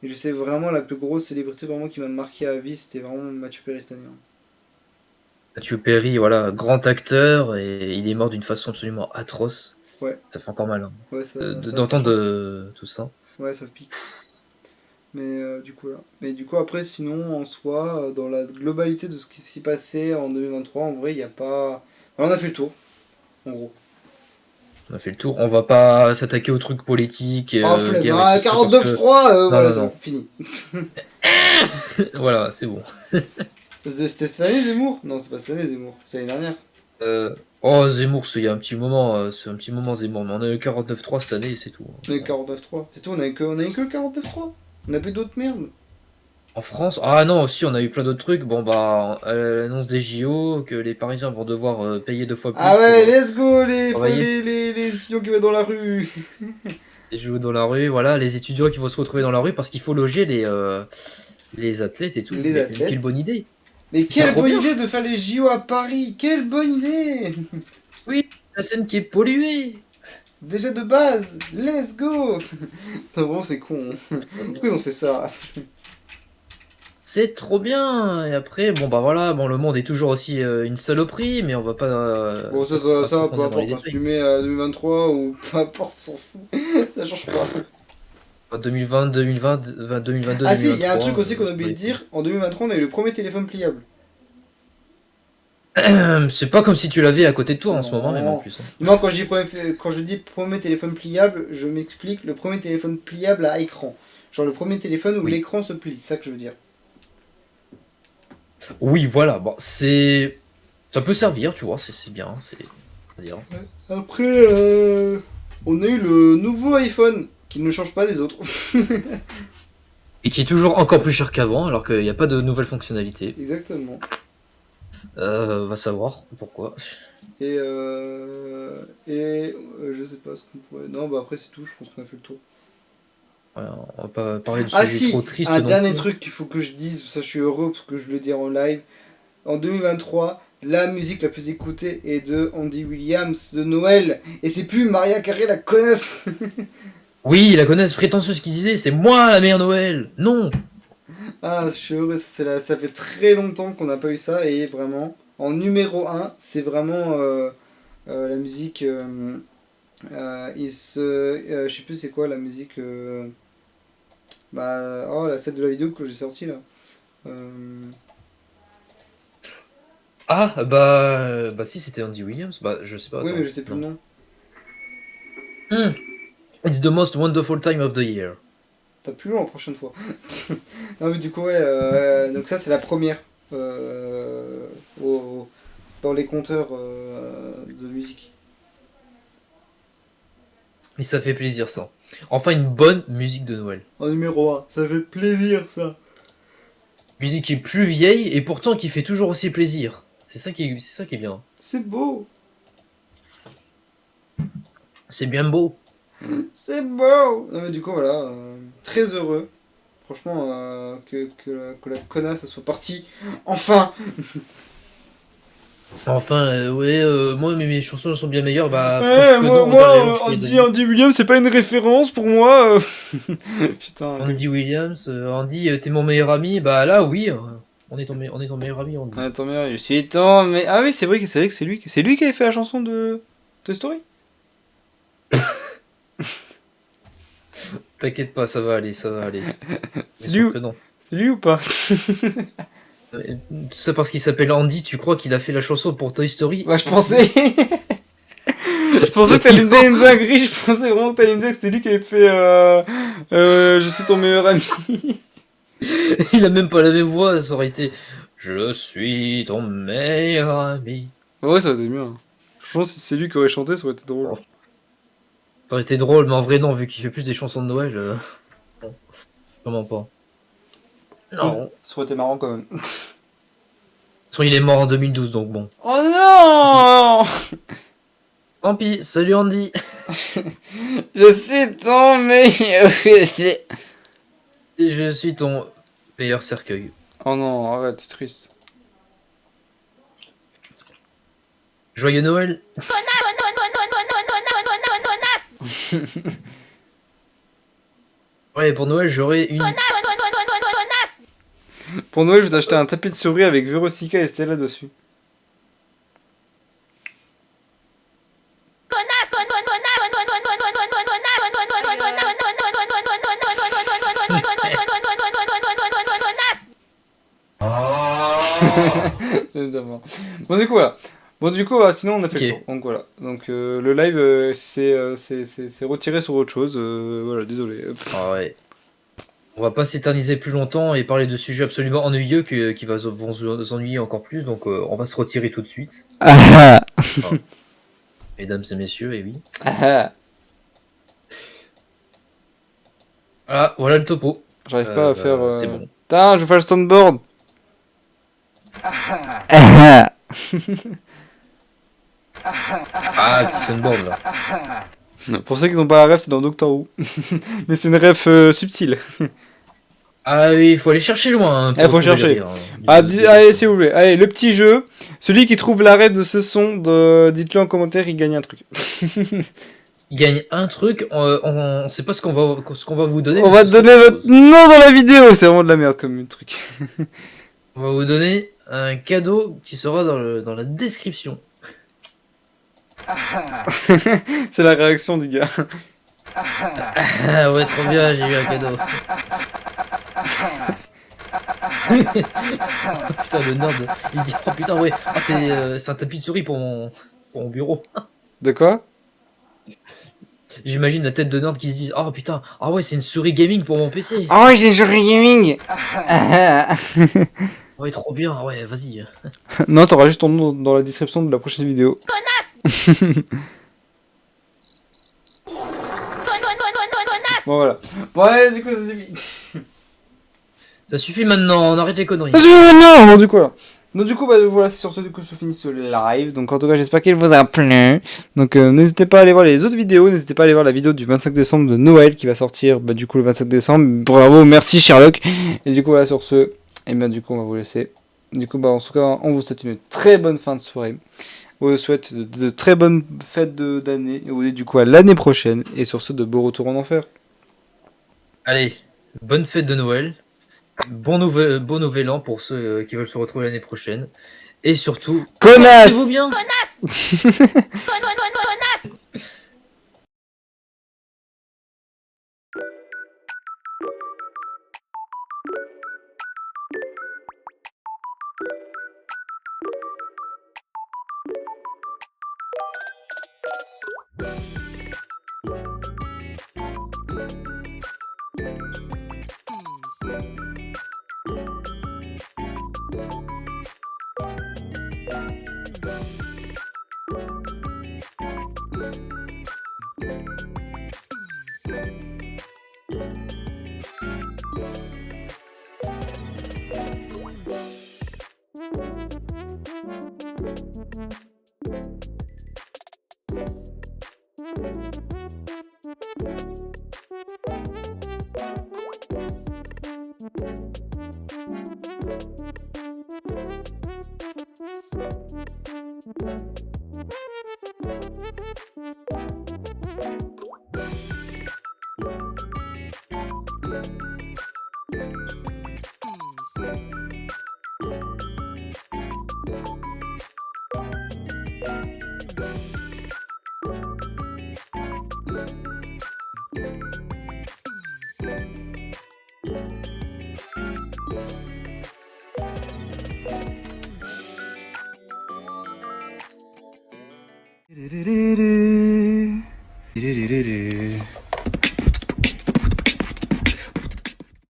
Mais je sais vraiment la plus grosse célébrité vraiment qui m'a marqué à vie, c'était vraiment Mathieu Perry cette année. Mathieu Perry, voilà, grand acteur, et il est mort d'une façon absolument atroce. Ouais. Ça fait encore mal, hein. Ouais, d'entendre tout ça. Ouais, ça pique. Mais du coup, là. Mais du coup, après, sinon, en soi, dans la globalité de ce qui s'y passait en 2023, en vrai, il n'y a pas... Alors, on a fait le tour, en gros. On a fait le tour. On va pas s'attaquer aux trucs politiques. 49 je crois, voilà, non. Fini. Voilà, c'est bon. C'était cette année, Zemmour? Non, c'est pas cette année, Zemmour. C'est l'année dernière. Zemmour, il y a un petit moment, c'est un petit moment Zemmour, mais on a eu 49.3 cette année et c'est tout. On a eu 49.3, c'est tout, on a eu que le 49.3. On a plus d'autres merdes. En France? Ah non, aussi on a eu plein d'autres trucs. Bon l'annonce des JO, que les Parisiens vont devoir payer 2 fois plus. Ah ouais, let's go les étudiants qui vont dans la rue. Les JO dans la rue, voilà, les étudiants qui vont se retrouver dans la rue parce qu'il faut loger les athlètes et tout. Les athlètes. Quelle bonne idée. Mais quelle bonne idée de faire les JO à Paris. Quelle bonne idée. Oui, la scène qui est polluée. Déjà de base, let's go. Non, vraiment, c'est con. Pourquoi ils ont fait ça? C'est trop bien. Et après, bon bah voilà, bon le monde est toujours aussi une saloperie, mais on va pas. Bon, ça, pas peu approfondir dans importe, les hein, si détails. tu mets 2023 ou peu importe, on s'en fout. Ça change pas. 2020, 2020, 2022, Ah si, il y a un 2023, truc aussi qu'on a oublié de dire. En 2023, on a eu le premier téléphone pliable. C'est pas comme si tu l'avais à côté de toi en ce moment, même en Non. plus. Hein. Non, quand je dis premier téléphone pliable, je m'explique, le premier téléphone pliable à écran. Genre le premier téléphone où Oui. l'écran se plie, c'est ça que je veux dire. Oui, voilà, bon, c'est. Ça peut servir, tu vois, c'est bien, c'est. on va dire. Après, on a eu le nouveau iPhone, qui ne change pas des autres. Et qui est toujours encore plus cher qu'avant, alors qu'il n'y a pas de nouvelles fonctionnalités. Exactement. Va savoir pourquoi. Et je sais pas ce qu'on pourrait... Non, bah après c'est tout, je pense qu'on a fait le tour. Ouais, on va pas parler de Ah sujets si, trop tristes. un non dernier plus. truc qu'il faut que je dise, ça je suis heureux parce que je le dis en live. En 2023, la musique la plus écoutée est de Andy Williams de Noël. Et c'est plus Maria Carey la connasse. Oui, la connaisse prétentieuse qui disait c'est moi la mère Noël. Non. Ah, je suis heureux, ça fait très longtemps qu'on n'a pas eu ça. Et vraiment, en numéro 1, c'est vraiment la musique... je sais plus c'est quoi la musique... celle de la vidéo que j'ai sortie là. Ah bah si c'était Andy Williams, bah je sais pas. Oui, attends, mais je sais plus non. le nom. It's the most wonderful time of the year. T'as plus loin la prochaine fois. Non mais du coup ouais, donc ça c'est la première dans les compteurs de musique. Mais ça fait plaisir ça. Enfin une bonne musique de Noël. En numéro 1, ça fait plaisir ça. Musique qui est plus vieille et pourtant qui fait toujours aussi plaisir. C'est ça qui est bien. C'est beau. C'est bien beau. C'est beau. Non mais du coup voilà, très heureux. Franchement que la connasse soit partie. Enfin. Enfin, moi mes chansons sont bien meilleures. Bah, Andy Williams, c'est pas une référence pour moi. Putain. Andy Williams, Andy, t'es mon meilleur ami. Bah là, oui, on est ton meilleur ami, Andy. Ah, ton meilleur, je suis ton mais ah oui, c'est vrai que c'est lui qui avait fait la chanson de Toy Story. T'inquiète pas, ça va aller. C'est lui ou pas? Tout ça parce qu'il s'appelle Andy, tu crois qu'il a fait la chanson pour Toy Story? Bah, je pensais. Je pensais que t'allais me dire une dinguerie, je pensais vraiment que t'allais me dire que c'était lui qui avait fait je suis ton meilleur ami. Il a même pas la même voix, ça aurait été je suis ton meilleur ami. Ouais, ça aurait été bien. Je pense que si c'est lui qui aurait chanté, ça aurait été drôle. Ça aurait été drôle, mais en vrai, non, vu qu'il fait plus des chansons de Noël, non, vraiment pas. Non. Ça aurait été marrant quand même. De toute façon, il est mort en 2012, donc bon. Oh non! Tant pis, salut Andy. Je suis ton meilleur. Et je suis ton meilleur cercueil. Oh non, arrête, c'est triste. Joyeux Noël. Ouais, pour Noël, j'aurai une... Pour Noël, je vais t'acheter un tapis de souris avec Veronica et Stella dessus. Bon du coup voilà. Sinon on a fait le tour. Donc voilà. Donc le live c'est retiré sur autre chose. Voilà, désolé. Ah ouais. On va pas s'éterniser plus longtemps et parler de sujets absolument ennuyeux qui vont nous ennuyer encore plus. Donc on va se retirer tout de suite. Enfin, mesdames et messieurs, et oui. Voilà le topo. J'arrive pas à faire. C'est bon. Putain, je vais faire le standboard. Petit soundboard là. Pour ceux qui n'ont pas la ref, c'est dans Doctor Who. Mais c'est une ref subtile. Ah oui, il faut aller chercher loin. Hein, Il faut trouver le chercher. rire, hein. Allez, s'il vous plaît. Allez, le petit jeu. Celui qui trouve l'arrêt de ce son, dites-le en commentaire, il gagne un truc. Il gagne un truc, on sait pas ce qu'on va vous donner. On va te donner votre nom dans la vidéo. C'est vraiment de la merde comme truc. On va vous donner un cadeau qui sera dans la description. C'est la réaction du gars. Ah ouais, trop bien, j'ai eu un cadeau. Putain, le nerd, il dit oh putain, ouais, ah, c'est un tapis de souris pour mon bureau. De quoi? J'imagine la tête de nerd qui se dit oh putain, ah ouais, c'est une souris gaming pour mon PC. Ah ouais, j'ai une souris gaming. Ouais, trop bien, ouais, vas-y. Non, t'auras juste ton nom dans la description de la prochaine vidéo. Bon, voilà. Bon, allez, du coup, ça suffit. Ça suffit maintenant, on arrête les conneries. Ça suffit maintenant. Bon, du coup, là. Donc, du coup, bah, voilà, c'est sur ce que se finit ce live. Donc, en tout cas, j'espère qu'il vous a plu. Donc, n'hésitez pas à aller voir les autres vidéos. N'hésitez pas à aller voir la vidéo du 25 décembre de Noël qui va sortir, bah, du coup, le 25 décembre. Bravo, merci, Sherlock. Et du coup, voilà, sur ce, et bien, du coup, on va vous laisser. Du coup, bah, en tout cas, on vous souhaite une très bonne fin de soirée. On vous souhaite de très bonnes fêtes d'année. Et on vous dit, du coup, à l'année prochaine. Et sur ce, de beaux retours en enfer. Allez, bonne fête de Noël. Bon nouvel an pour ceux qui veulent se retrouver l'année prochaine. Et surtout, connasse. portez-vous bien. Du